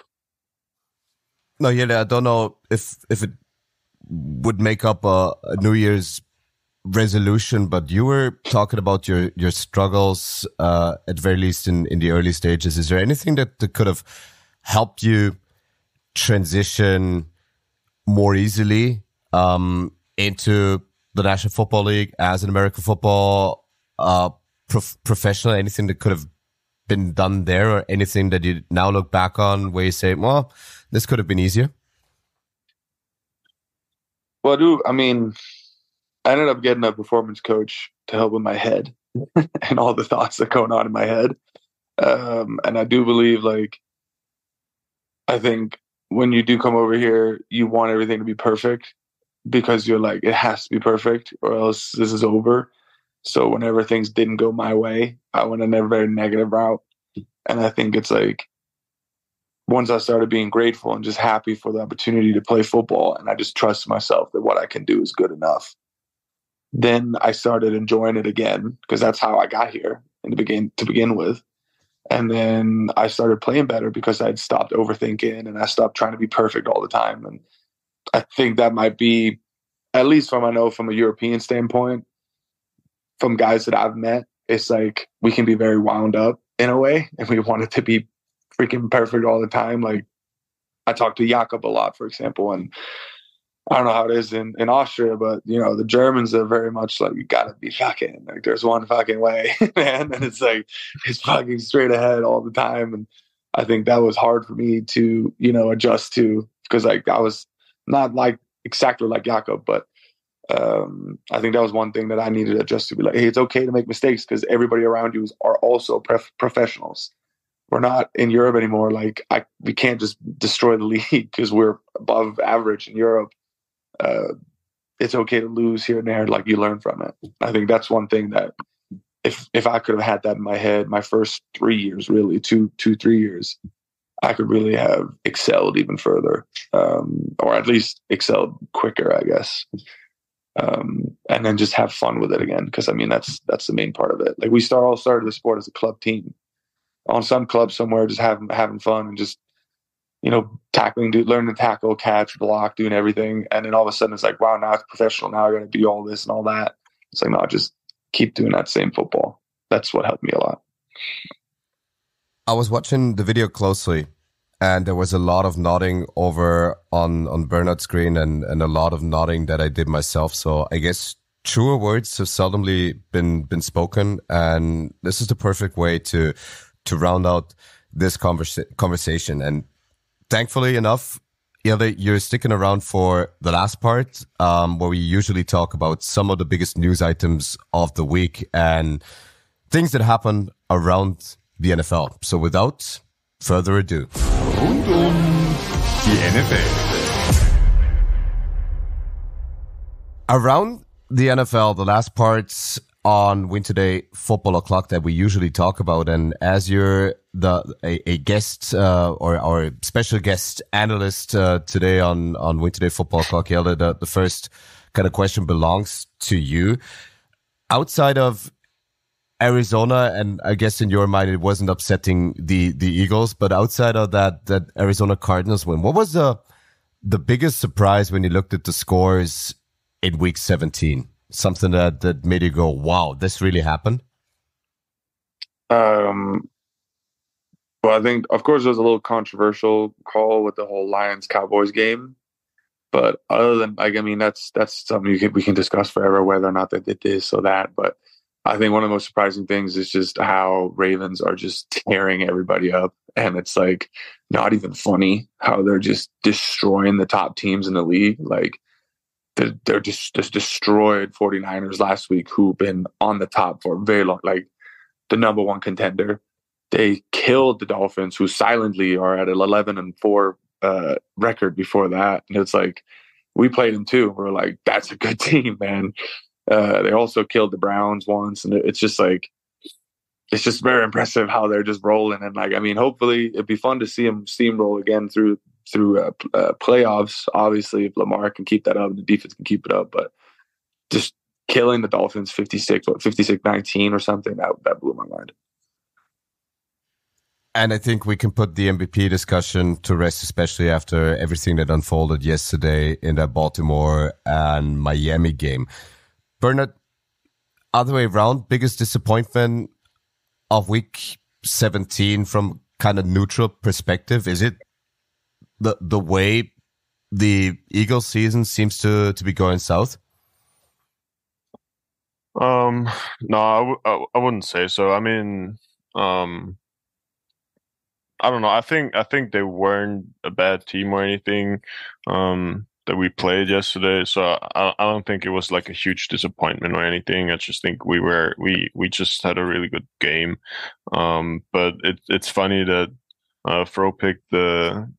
No, yeah, I don't know if it would make up a New Year's resolution, but you were talking about your struggles, at very least in the early stages. Is there anything that could have helped you transition more easily into the National Football League as an American football professional? Anything that could have been done there, or anything that you now look back on where you say, well, this could have been easier? Well, dude, I mean, I ended up getting a performance coach to help with my head and all the thoughts that are going on in my head. And I do believe, like, I think when you do come over here, you want everything to be perfect because you're like, it has to be perfect or else this is over. So whenever things didn't go my way, I went a very negative route. And I think it's like, once I started being grateful and just happy for the opportunity to play football, and I just trust myself that what I can do is good enough, then I started enjoying it again, because that's how I got here to begin with. And then I started playing better because I'd stopped overthinking and I stopped trying to be perfect all the time. And I think that might be, at least from a European standpoint, from guys that I've met, it's like we can be very wound up in a way, and we want it to be freaking perfect all the time. Like, I talk to Jakob a lot, for example, and I don't know how it is in Austria, but the Germans are very much like, you gotta be fucking, like, there's one fucking way, man. And it's like, it's fucking straight ahead all the time. And I think that was hard for me to, adjust to, because like I was not like exactly like Jakob, but I think that was one thing that I needed to adjust to, be like, hey, it's okay to make mistakes because everybody around you are also professionals. We're not in Europe anymore. Like, we can't just destroy the league because we're above average in Europe. It's okay to lose here and there. Like, you learn from it. I think that's one thing that if I could have had that in my head, my first 3 years, really 3 years, I could really have excelled even further, or at least excelled quicker, I guess. And then just have fun with it again. Because I mean, that's the main part of it. Like, we all started the sport as a club team on some club somewhere, just having fun and just, tackling, learning to tackle, catch, block, doing everything. And then all of a sudden it's like, wow, now it's professional. Now I got to do all this and all that. It's like, no, just keep doing that same football. That's what helped me a lot. I was watching the video closely, and there was a lot of nodding over on Bernhard's screen and a lot of nodding that I did myself. So I guess truer words have seldomly been spoken, and this is the perfect way to round out this conversation. And thankfully enough, Hjalte, you're sticking around for the last part, where we usually talk about some of the biggest news items of the week and things that happen around the NFL. So without further ado. Rund die NFL. Around the NFL, the last parts on win2day Football O'Clock that we usually talk about. And as you're a guest or our special guest analyst today on win2day Football O'Clock, Hjalte, the first kind of question belongs to you. Outside of Arizona, and I guess in your mind it wasn't upsetting the Eagles, but outside of that Arizona Cardinals win, what was the biggest surprise when you looked at the scores in week 17? Something that made you go, wow, this really happened? Well, I think, of course, there was a little controversial call with the whole Lions-Cowboys game. But other than, that's something we can discuss forever, whether or not they did this or that. But I think one of the most surprising things is just how Ravens are just tearing everybody up. And it's like not even funny how they're just destroying the top teams in the league. Like, they're just destroyed 49ers last week, who've been on the top for a very long, like the number one contender. They killed the Dolphins, who silently are at an 11-4 record before that. And it's like, we played them too. We're like, that's a good team, man. They also killed the Browns once. And it's just like, it's just very impressive how they're just rolling. And like, hopefully it'd be fun to see them steamroll again through playoffs. Obviously, if Lamar can keep that up and the defense can keep it up, but just killing the Dolphins 56-19 or something, that blew my mind. And I think we can put the MVP discussion to rest, especially after everything that unfolded yesterday in that Baltimore and Miami game. Bernhard, other way around, biggest disappointment of week 17 from kind of neutral perspective, is it the way the Eagles season seems to be going south? No, I wouldn't say so. I don't know. I think they weren't a bad team or anything that we played yesterday. So I don't think it was like a huge disappointment or anything. I just think we just had a really good game. But it's funny that Fro picked the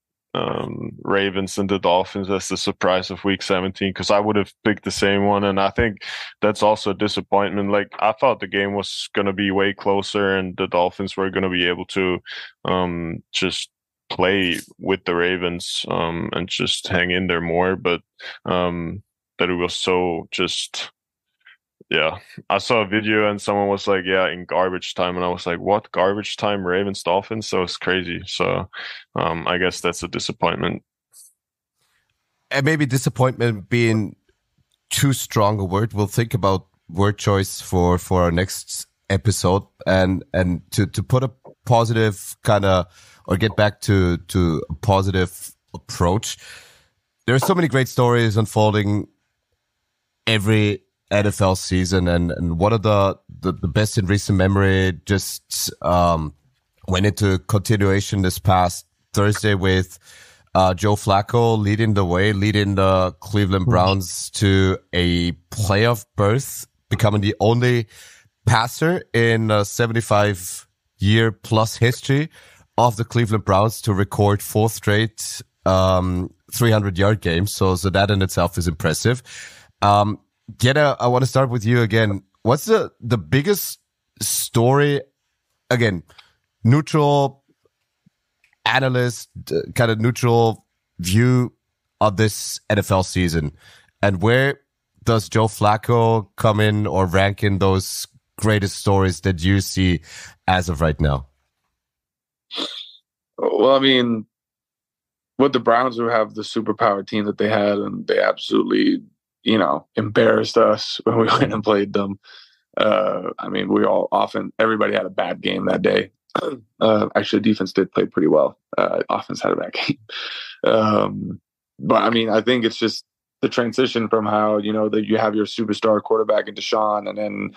Ravens and the Dolphins as the surprise of week 17, because I would have picked the same one. And I think that's also a disappointment. Like, I thought the game was going to be way closer and the Dolphins were going to be able to just play with the Ravens and just hang in there more. But that it was so just... Yeah, I saw a video and someone was like, yeah, in garbage time. And I was like, what? Garbage time, Ravens, Dolphins? So it's crazy. So I guess that's a disappointment. And maybe disappointment being too strong a word. We'll think about word choice for our next episode. And to put a positive kind of, or get back to a positive approach. There are so many great stories unfolding every NFL season, and one of the best in recent memory just went into continuation this past Thursday with Joe Flacco leading the Cleveland Browns to a playoff berth, becoming the only passer in a 75-year plus history of the Cleveland Browns to record fourth straight 300-yard games. So that in itself is impressive. Hjalte, I want to start with you again. What's the biggest story, again, neutral analyst, kind of neutral view of this NFL season? And where does Joe Flacco come in or rank in those greatest stories that you see as of right now? Well, with the Browns, who have the superpower team that they had, and they absolutely embarrassed us when we went and played them. Everybody had a bad game that day. Actually, defense did play pretty well. Offense had a bad game. But I think it's just the transition from how, that you have your superstar quarterback in Deshaun and then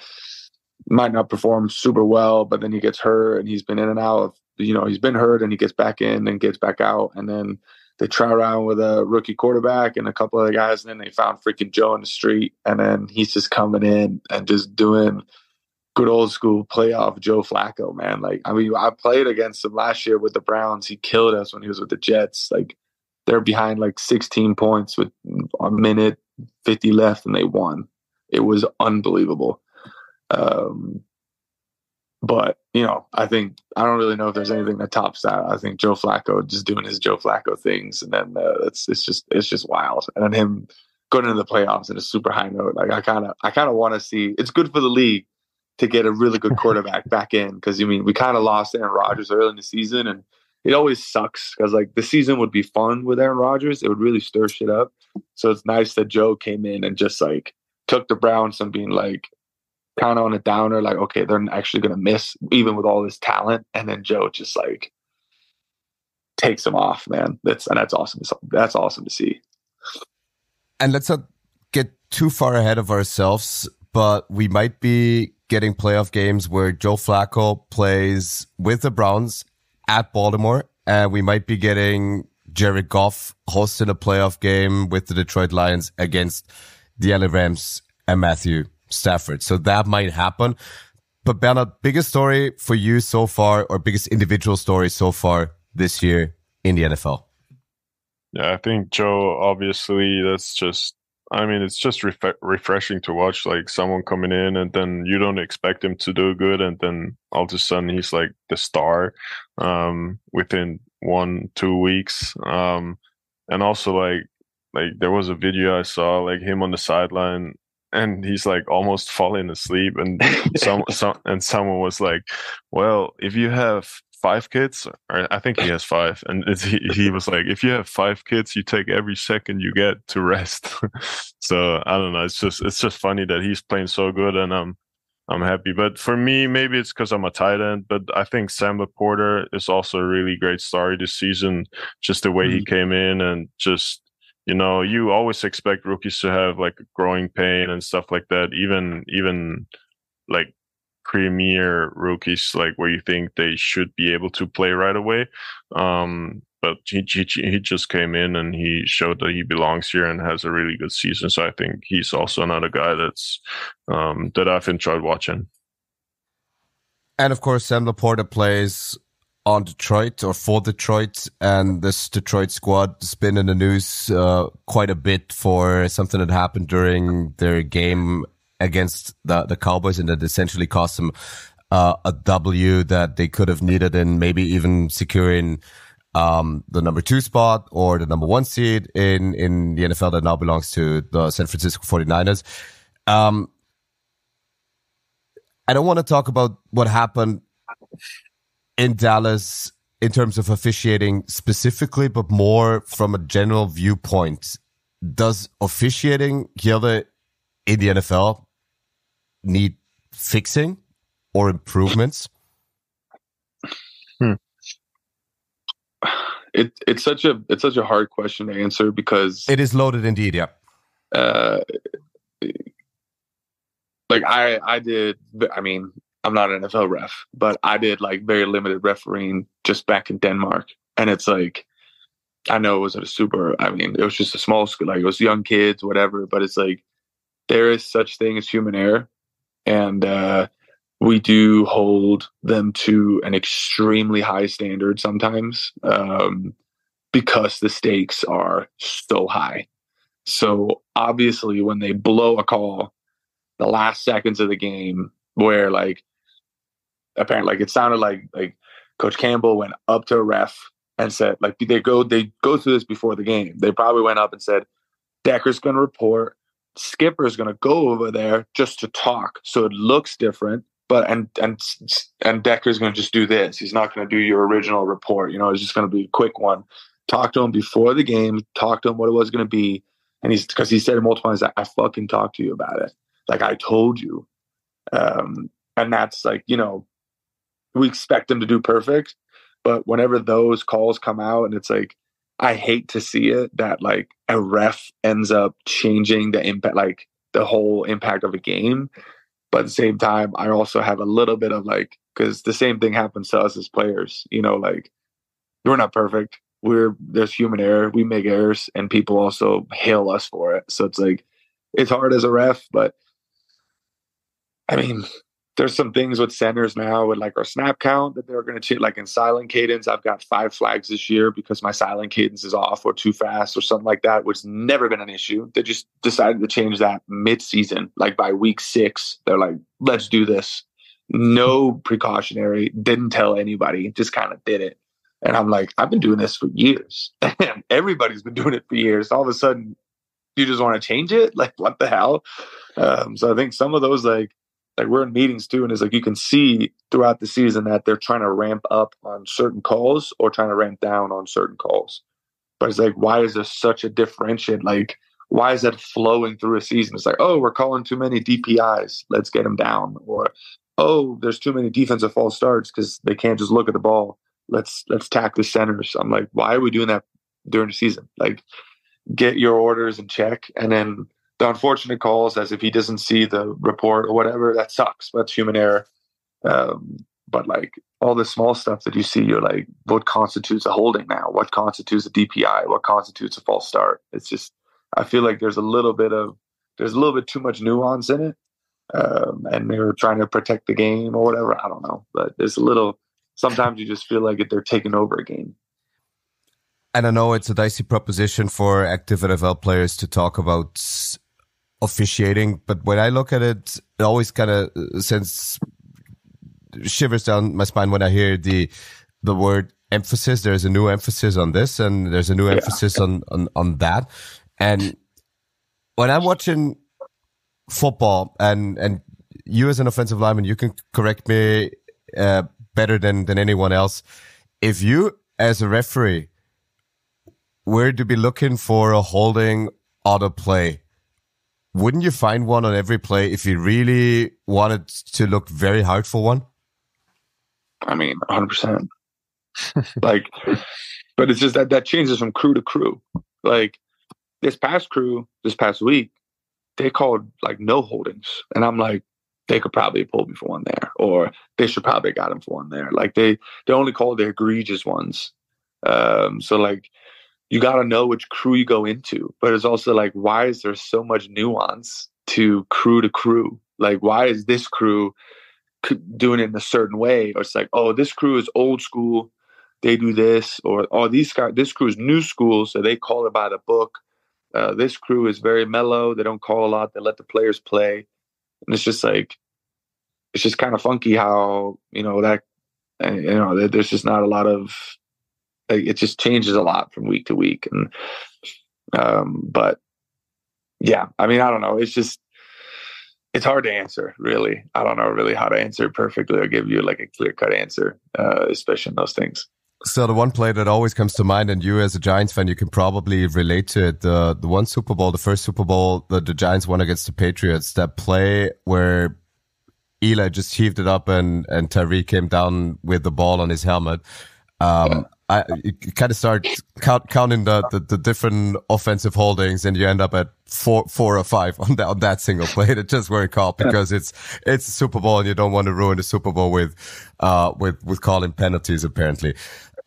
might not perform super well, but then he gets hurt and he's been in and out of, he's been hurt and he gets back in and gets back out. And then they try around with a rookie quarterback and a couple of guys, and then they found freaking Joe in the street. And then he's just coming in and just doing good old school playoff Joe Flacco, man. Like, I mean, I played against him last year with the Browns. He killed us when he was with the Jets. Like, they're behind like 16 points with a minute 50 left and they won. It was unbelievable. But, I don't really know if there's anything that tops that. I think Joe Flacco just doing his Joe Flacco things. And then it's just wild. And then him going into the playoffs in a super high note. Like, I kind of want to see, it's good for the league to get a really good quarterback back in. Cause we kind of lost Aaron Rodgers early in the season, and it always sucks because like the season would be fun with Aaron Rodgers. It would really stir shit up. So it's nice that Joe came in and just like took the Browns from being like kind of on a downer, like, okay, they're actually going to miss even with all this talent. And then Joe just like takes them off, man. That's awesome. That's awesome to see. And let's not get too far ahead of ourselves, but we might be getting playoff games where Joe Flacco plays with the Browns at Baltimore, and we might be getting Jared Goff hosting a playoff game with the Detroit Lions against the LA Rams and Matthew Stafford. So that might happen. But Bernhard, biggest story for you so far, or biggest individual story so far this year in the NFL? Yeah, I think Joe, obviously, it's just refreshing to watch, like someone coming in and then you don't expect him to do good, and then all of a sudden he's like the star within 1-2 weeks. And also like there was a video I saw, like him on the sideline, and he's like almost falling asleep, and someone was like, well, if you have 5 kids, or I think he has 5, and he was like, if you have 5 kids, you take every second you get to rest. So I don't know, it's just funny that he's playing so good, and I'm happy. But for me, maybe it's because I'm a tight end, but I think Sam Laporta is also a really great story this season, just the way he came in, and just, you always expect rookies to have like growing pain and stuff like that, even like premier rookies, like where you think they should be able to play right away. But he just came in and he showed that he belongs here and has a really good season. So I think he's also another guy that's that I've enjoyed watching. And of course, Sam Laporta plays on Detroit, or for Detroit, and this Detroit squad has been in the news quite a bit for something that happened during their game against the Cowboys, and that essentially cost them a W that they could have needed in maybe even securing the number 2 spot or the number 1 seed in the NFL that now belongs to the San Francisco 49ers. I don't want to talk about what happened in Dallas in terms of officiating specifically, but more from a general viewpoint. Does officiating here in the NFL need fixing or improvements? It's such a hard question to answer, because it is loaded indeed. Yeah. Like I'm not an NFL ref, but I did like very limited refereeing just back in Denmark. And it's like, I know it was it was just a small school, like it was young kids, whatever, but it's like, there is such thing as human error. And we do hold them to an extremely high standard sometimes, because the stakes are so high. So obviously when they blow a call the last seconds of the game, where like apparently like it sounded like Coach Campbell went up to a ref and said, like, they go through this before the game. They probably went up and said, Decker's going to report, Skipper's going to go over there just to talk so it looks different, but and Decker's going to just do this. He's not going to do your original report. It's just going to be a quick one. Talk to him before the game, talk to him what it was going to be. And because he said it multiple times, I fucking talked to you about it. Like, I told you. And that's like, we expect them to do perfect, but whenever those calls come out and it's like, I hate to see it that like a ref ends up changing the impact, like the whole impact of a game. But at the same time, I also have a little bit of like, because the same thing happens to us as players, like we're not perfect. There's human error. We make errors and people also hail us for it. So it's like, it's hard as a ref, but I mean, there's some things with centers now with like our snap count that they're going to change. Like in silent cadence, I've got 5 flags this year because my silent cadence is off or too fast or something like that, which has never been an issue. They just decided to change that mid-season. Like by week 6, they're like, let's do this. No precautionary, didn't tell anybody, just kind of did it. And I'm like, I've been doing this for years. And everybody's been doing it for years. All of a sudden, you just want to change it? Like, what the hell? So I think some of those, like we're in meetings too, and it's like you can see throughout the season that they're trying to ramp up on certain calls or trying to ramp down on certain calls. But it's like, why is there such a differentiate? Like, why is that flowing through a season? It's like, oh, we're calling too many DPIs. Let's get them down. Or, oh, there's too many defensive false starts because they can't just look at the ball. Let's tack the centers. I'm like, why are we doing that during the season? Like, get your orders in check, and then the unfortunate calls as if he doesn't see the report or whatever, that sucks. That's human error. But like all the small stuff that you see, you're like, what constitutes a holding now? What constitutes a DPI? What constitutes a false start? It's just, I feel like there's a little bit too much nuance in it. And they're trying to protect the game or whatever. I don't know, but sometimes you just feel like they're taking over a game. And I know it's a dicey proposition for active NFL players to talk about officiating, but when I look at it, it always kind of sends shivers down my spine when I hear the word emphasis. There's a new emphasis on this, and there's a new emphasis on that. And when I'm watching football, and you as an offensive lineman, you can correct me better than anyone else. If you as a referee were to be looking for a holding on a play, wouldn't you find one on every play if you really wanted to look very hard for one? I mean, 100%. Like, but it's just that changes from crew to crew. Like this past week, they called like no holdings. And I'm like, they could probably pull me for one there, or they should probably got him for one there. Like they only called the egregious ones. So like, you got to know which crew you go into, but it's also like, why is there so much nuance to crew? Like, why is this crew doing it in a certain way? Or it's like, oh, this crew is old school, they do this, or oh, this crew is new school, so they call it by the book. This crew is very mellow, they don't call a lot, they let the players play. And it's just like, it's just kind of funky how, there's just not a lot of, like, it just changes a lot from week to week. And, but yeah, I mean, I don't know. It's hard to answer, really. I don't know really how to answer it perfectly or give you like a clear cut answer, especially in those things. So the one play that always comes to mind, and you as a Giants fan, you can probably relate to it. The one Super Bowl, the first Super Bowl that the Giants won against the Patriots, that play where Eli just heaved it up and Tyree came down with the ball on his helmet. You kind of start counting the different offensive holdings, and you end up at four or five on that single play that just weren't called because it's a Super Bowl and you don't want to ruin the Super Bowl with calling penalties apparently.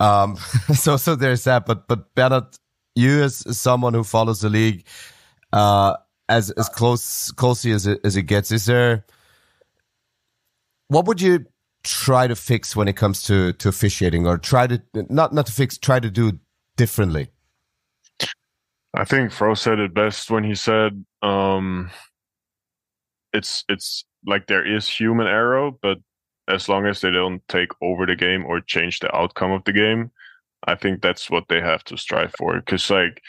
So there's that. But Bernhard, you as someone who follows the league, as closely as it gets, what would you try to fix when it comes to officiating, or try to not to fix, try to do differently? I think Fro said it best when he said, it's like there is human error, but as long as they don't take over the game or change the outcome of the game, I think that's what they have to strive for. Because like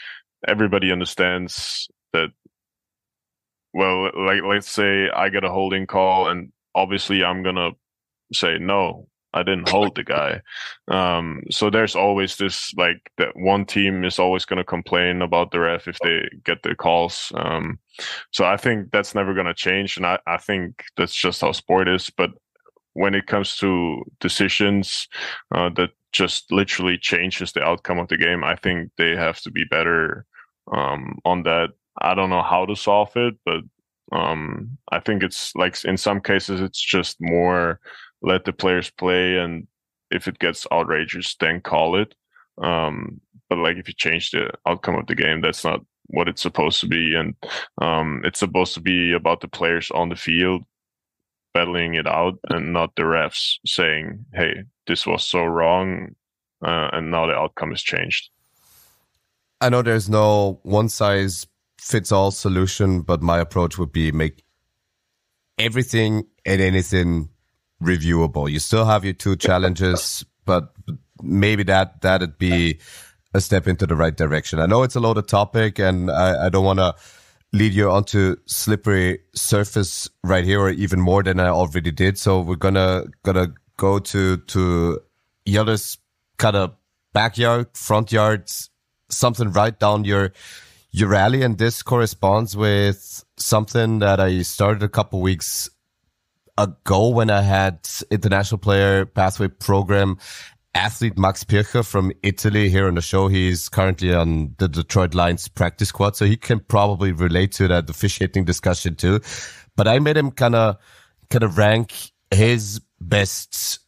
everybody understands that, well, like let's say I get a holding call and obviously I'm going to say, no, I didn't hold the guy. So there's always this, like, that one team is always going to complain about the ref if they get the calls. So I think that's never going to change. And I think that's just how sport is. But when it comes to decisions that just literally changes the outcome of the game. I think they have to be better on that. I don't know how to solve it, but I think it's like in some cases it's just more let the players play, and if it gets outrageous, then call it. But like if you change the outcome of the game, that's not what it's supposed to be, and it's supposed to be about the players on the field battling it out, and not the refs saying, "Hey, this was so wrong," and now the outcome is changed. I know there's no one-size-fits-all solution, but my approach would be make everything and anything reviewable. You still have your 2 challenges, but maybe that'd be a step into the right direction. I know it's a loaded topic, and I don't want to lead you onto slippery surface right here, or even more than I already did. So we're gonna go to Hjalte's kind of backyard, front yard, something right down your alley, and this corresponds with something that I started a couple weeks ago when I had international player pathway program athlete Max Pircher from Italy here on the show. He's currently on the Detroit Lions practice squad, so he can probably relate to that officiating discussion too. But I made him kind of rank his best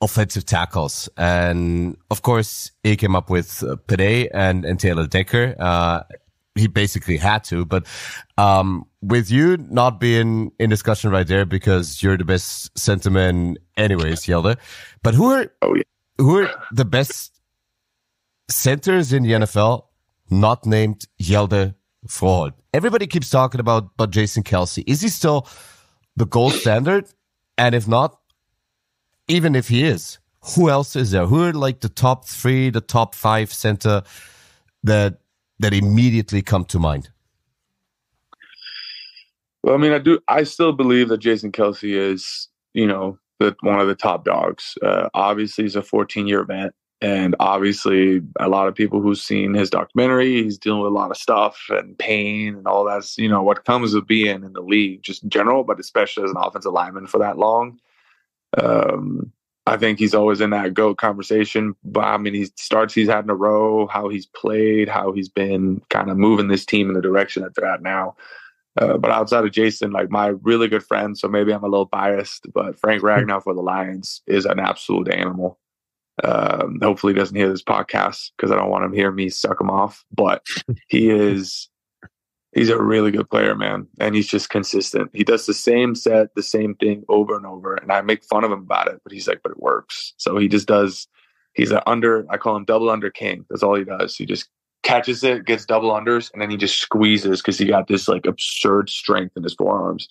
offensive tackles, and of course he came up with Pede and Taylor Decker. He basically had to, but with you not being in discussion right there because you're the best centerman anyways, Hjalte, but who are the best centers in the NFL not named Hjalte Froholdt? Everybody keeps talking about Jason Kelce. Is he still the gold standard? And if not, even if he is, who else is there? Who are like the top 3, the top 5 center that immediately come to mind? Well, I mean, I still believe that Jason Kelce is, one of the top dogs. Obviously, he's a 14-year vet, and obviously, a lot of people who've seen his documentary, he's dealing with a lot of stuff and pain and all that's, what comes with being in the league, just in general, but especially as an offensive lineman for that long. I think he's always in that GOAT conversation. But I mean, he's had in a row, how he's played, how he's been kind of moving this team in the direction that they're at now. But outside of Jason, like my really good friend, so maybe I'm a little biased, but Frank Ragnow for the Lions is an absolute animal. Hopefully he doesn't hear this podcast because I don't want him to hear me suck him off. But he's a really good player, man. And he's just consistent. He does the same set, the same thing over and over. And I make fun of him about it, but he's like, but it works. So he just does, I call him double under king. That's all he does. He just catches it, gets double unders, and then he just squeezes because he got this like absurd strength in his forearms.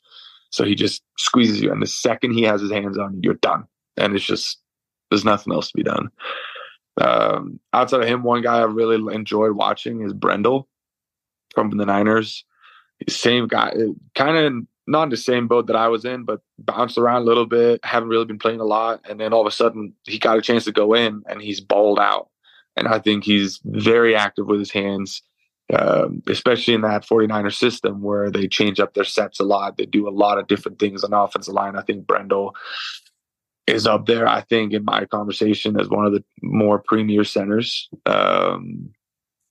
So he just squeezes you. And the second he has his hands on you, you're done. And it's just, there's nothing else to be done. Outside of him, one guy I really enjoyed watching is Brendel from the Niners. Same guy, kind of not in the same boat that I was in, but bounced around a little bit, haven't really been playing a lot. And then all of a sudden he got a chance to go in and he's balled out. And I think he's very active with his hands, especially in that 49er system where they change up their sets a lot. They do a lot of different things on the offensive line. I think Brendel is up there, I think, in my conversation as one of the more premier centers. And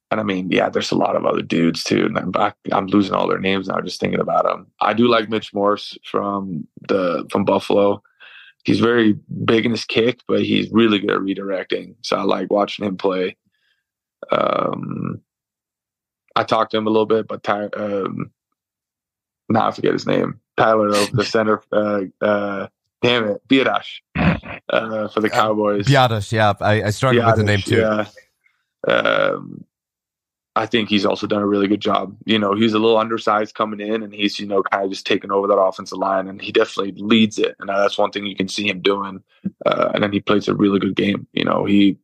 I mean, yeah, there's a lot of other dudes too. And I'm losing all their names now just thinking about them. I do like Mitch Morse from Buffalo. He's very big in his kick, but he's really good at redirecting. So I like watching him play. I talked to him a little bit, but now I forget his name. Tyler, the center, damn it, Biadasz for the Cowboys. Biadasz, yeah. I struggled with the name too. Yeah. I think he's also done a really good job. He's a little undersized coming in, and he's, kind of just taking over that offensive line, and he definitely leads it. And that's one thing you can see him doing. And then he plays a really good game. He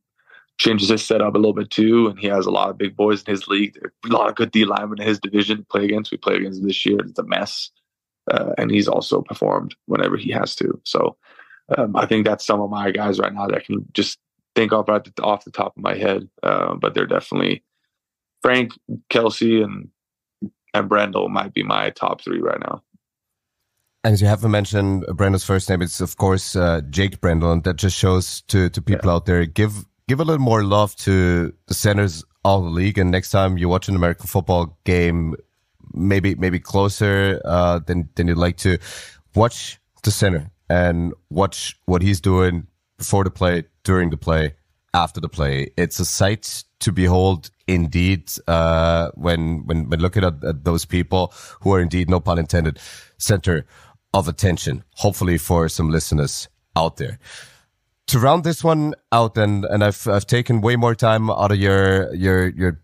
changes his setup a little bit too, and he has a lot of big boys in his league. There are a lot of good D linemen in his division to play against. We play against him this year. It's a mess. And he's also performed whenever he has to. So I think that's some of my guys right now that I can just think off the top of my head. But they're definitely Frank, Kelce, and Brendel might be my top 3 right now. And you haven't mentioned Brendo's first name. It's of course Jake Brendo, and that just shows to people out there, give a little more love to the centers of the league. And next time you watch an American football game, maybe closer than you'd like to, watch the center and watch what he's doing before the play, during the play, after the play. It's a sight to behold indeed, when looking at those people who are indeed, no pun intended, center of attention, hopefully for some listeners out there. To round this one out, and I've taken way more time out of your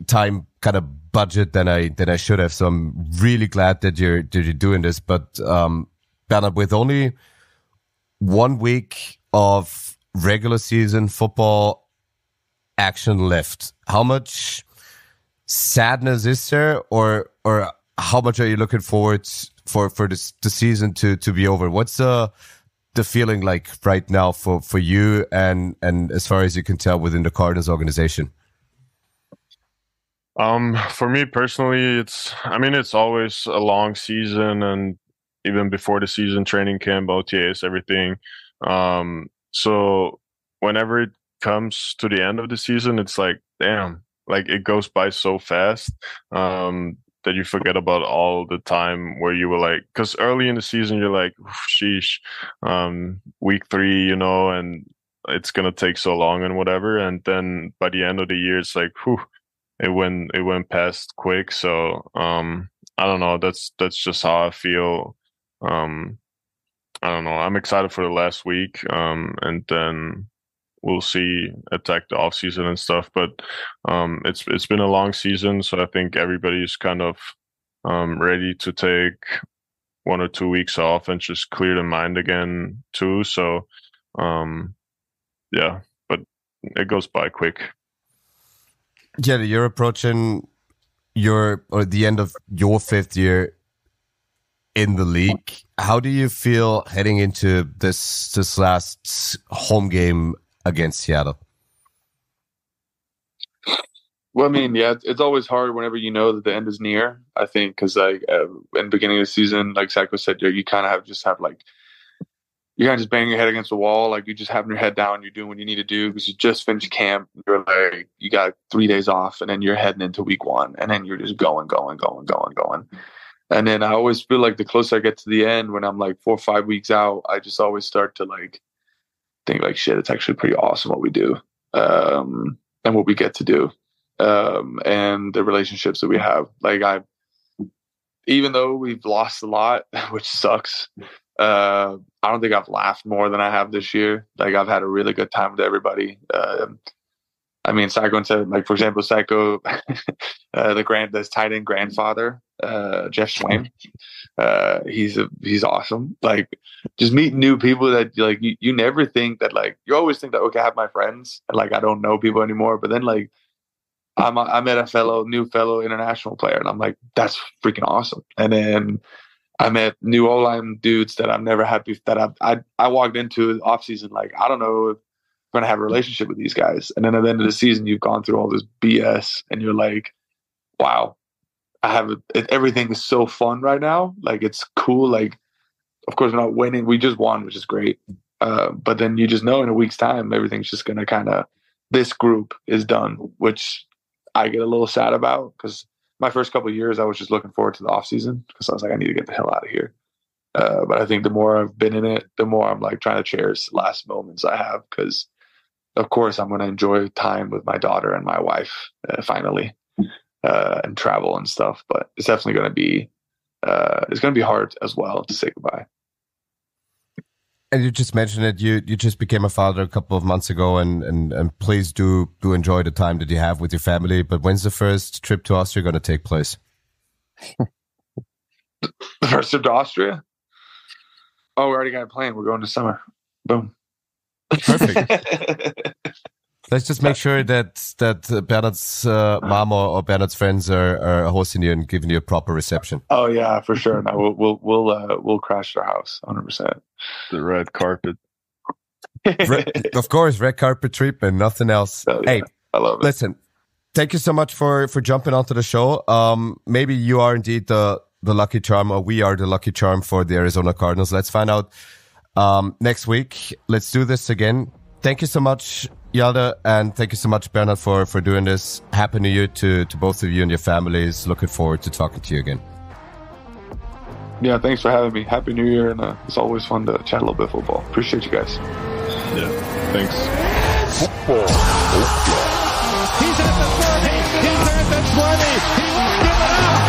time kind of budget than I should have, so I'm really glad that you're doing this. But Bernhard, with only 1 week of regular season football action left, how much sadness is there, or how much are you looking forward for the season to be over? What's the feeling like right now for you and as far as you can tell within the Cardinals organization? For me personally, it's always a long season, and even before the season, training camp, OTAs, everything. So whenever it comes to the end of the season, it's like, damn, like it goes by so fast, that you forget about all the time where you were like, because early in the season, you're like, sheesh, week 3, and it's going to take so long and whatever. And then by the end of the year, it's like, whew, it went past quick. So, I don't know. That's just how I feel. I don't know. I'm excited for the last week. And then we'll see, attack the off season and stuff. But it's been a long season, so I think everybody's kind of ready to take 1 or 2 weeks off and just clear the mind again too. So yeah, but it goes by quick. Yeah, you're approaching the end of your 5th year in the league. How do you feel heading into this last home game against Seattle? Well, I mean, yeah, it's always hard whenever you know that the end is near, I think, because like in the beginning of the season, like Saiko said, you kind of you're kind of just banging your head against the wall. Like you're just having your head down, you're doing what you need to do because you just finished camp. You're like, you got 3 days off, and then you're heading into week 1, and then you're just going. And then I always feel like the closer I get to the end, when I'm like 4 or 5 weeks out, I just always start to like think like, shit, it's actually pretty awesome what we do, and what we get to do, and the relationships that we have. Like even though we've lost a lot, which sucks, I don't think I've laughed more than I have this year. Like I've had a really good time with everybody. I mean, Saiko said, like, for example, Saiko, the tight end grandfather, Jeff Swain, he's awesome. Like, just meeting new people that, like, you never think that, like, you always think that, okay, I have my friends, and, like, I don't know people anymore. But then, like, I met a new fellow international player, and I'm like, that's freaking awesome. And then I met new O-line dudes that I've never had before, that I walked into the off season, like, I don't know if I'm going to have a relationship with these guys. And then at the end of the season, you've gone through all this BS, and you're like, wow, everything is so fun right now. Like, it's cool. Like, of course, we're not winning. We just won, which is great. But then you just know in a week's time, everything's just going to this group is done, which I get a little sad about, because my first couple of years, I was just looking forward to the off season, because I was like, I need to get the hell out of here. But I think the more I've been in it, the more I'm like trying to cherish the last moments I have, because of course I'm going to enjoy time with my daughter and my wife finally, and travel and stuff. But it's definitely going to be it's going to be hard as well to say goodbye. And you just mentioned it. You just became a father a couple of months ago, and please do enjoy the time that you have with your family. But when's the first trip to Austria going to take place? The first trip to Austria? Oh, we already got a plan. We're going to summer. Boom. Perfect. Let's just make sure that Bernhard's mom or Bernhard's friends are hosting you and giving you a proper reception. Oh yeah, for sure. No, we'll crash their house, 100%. The red carpet. Of course, red carpet treatment, nothing else. Oh, yeah. Hey, I love it. Listen, thank you so much for jumping onto the show. Maybe you are indeed the the lucky charm, or we are the lucky charm for the Arizona Cardinals. Let's find out next week. Let's do this again. Thank you so much, Hjalte, and thank you so much, Bernhard, for doing this. Happy New Year to both of you and your families. Looking forward to talking to you again. Yeah, thanks for having me. Happy New Year, and it's always fun to chat a little bit of football. Appreciate you guys. Yeah, thanks. Football. He's at the 30. He's at the 20. He won't give it up.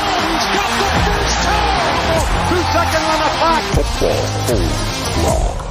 Oh, he's got the first tackle. 2 seconds on the clock. Football.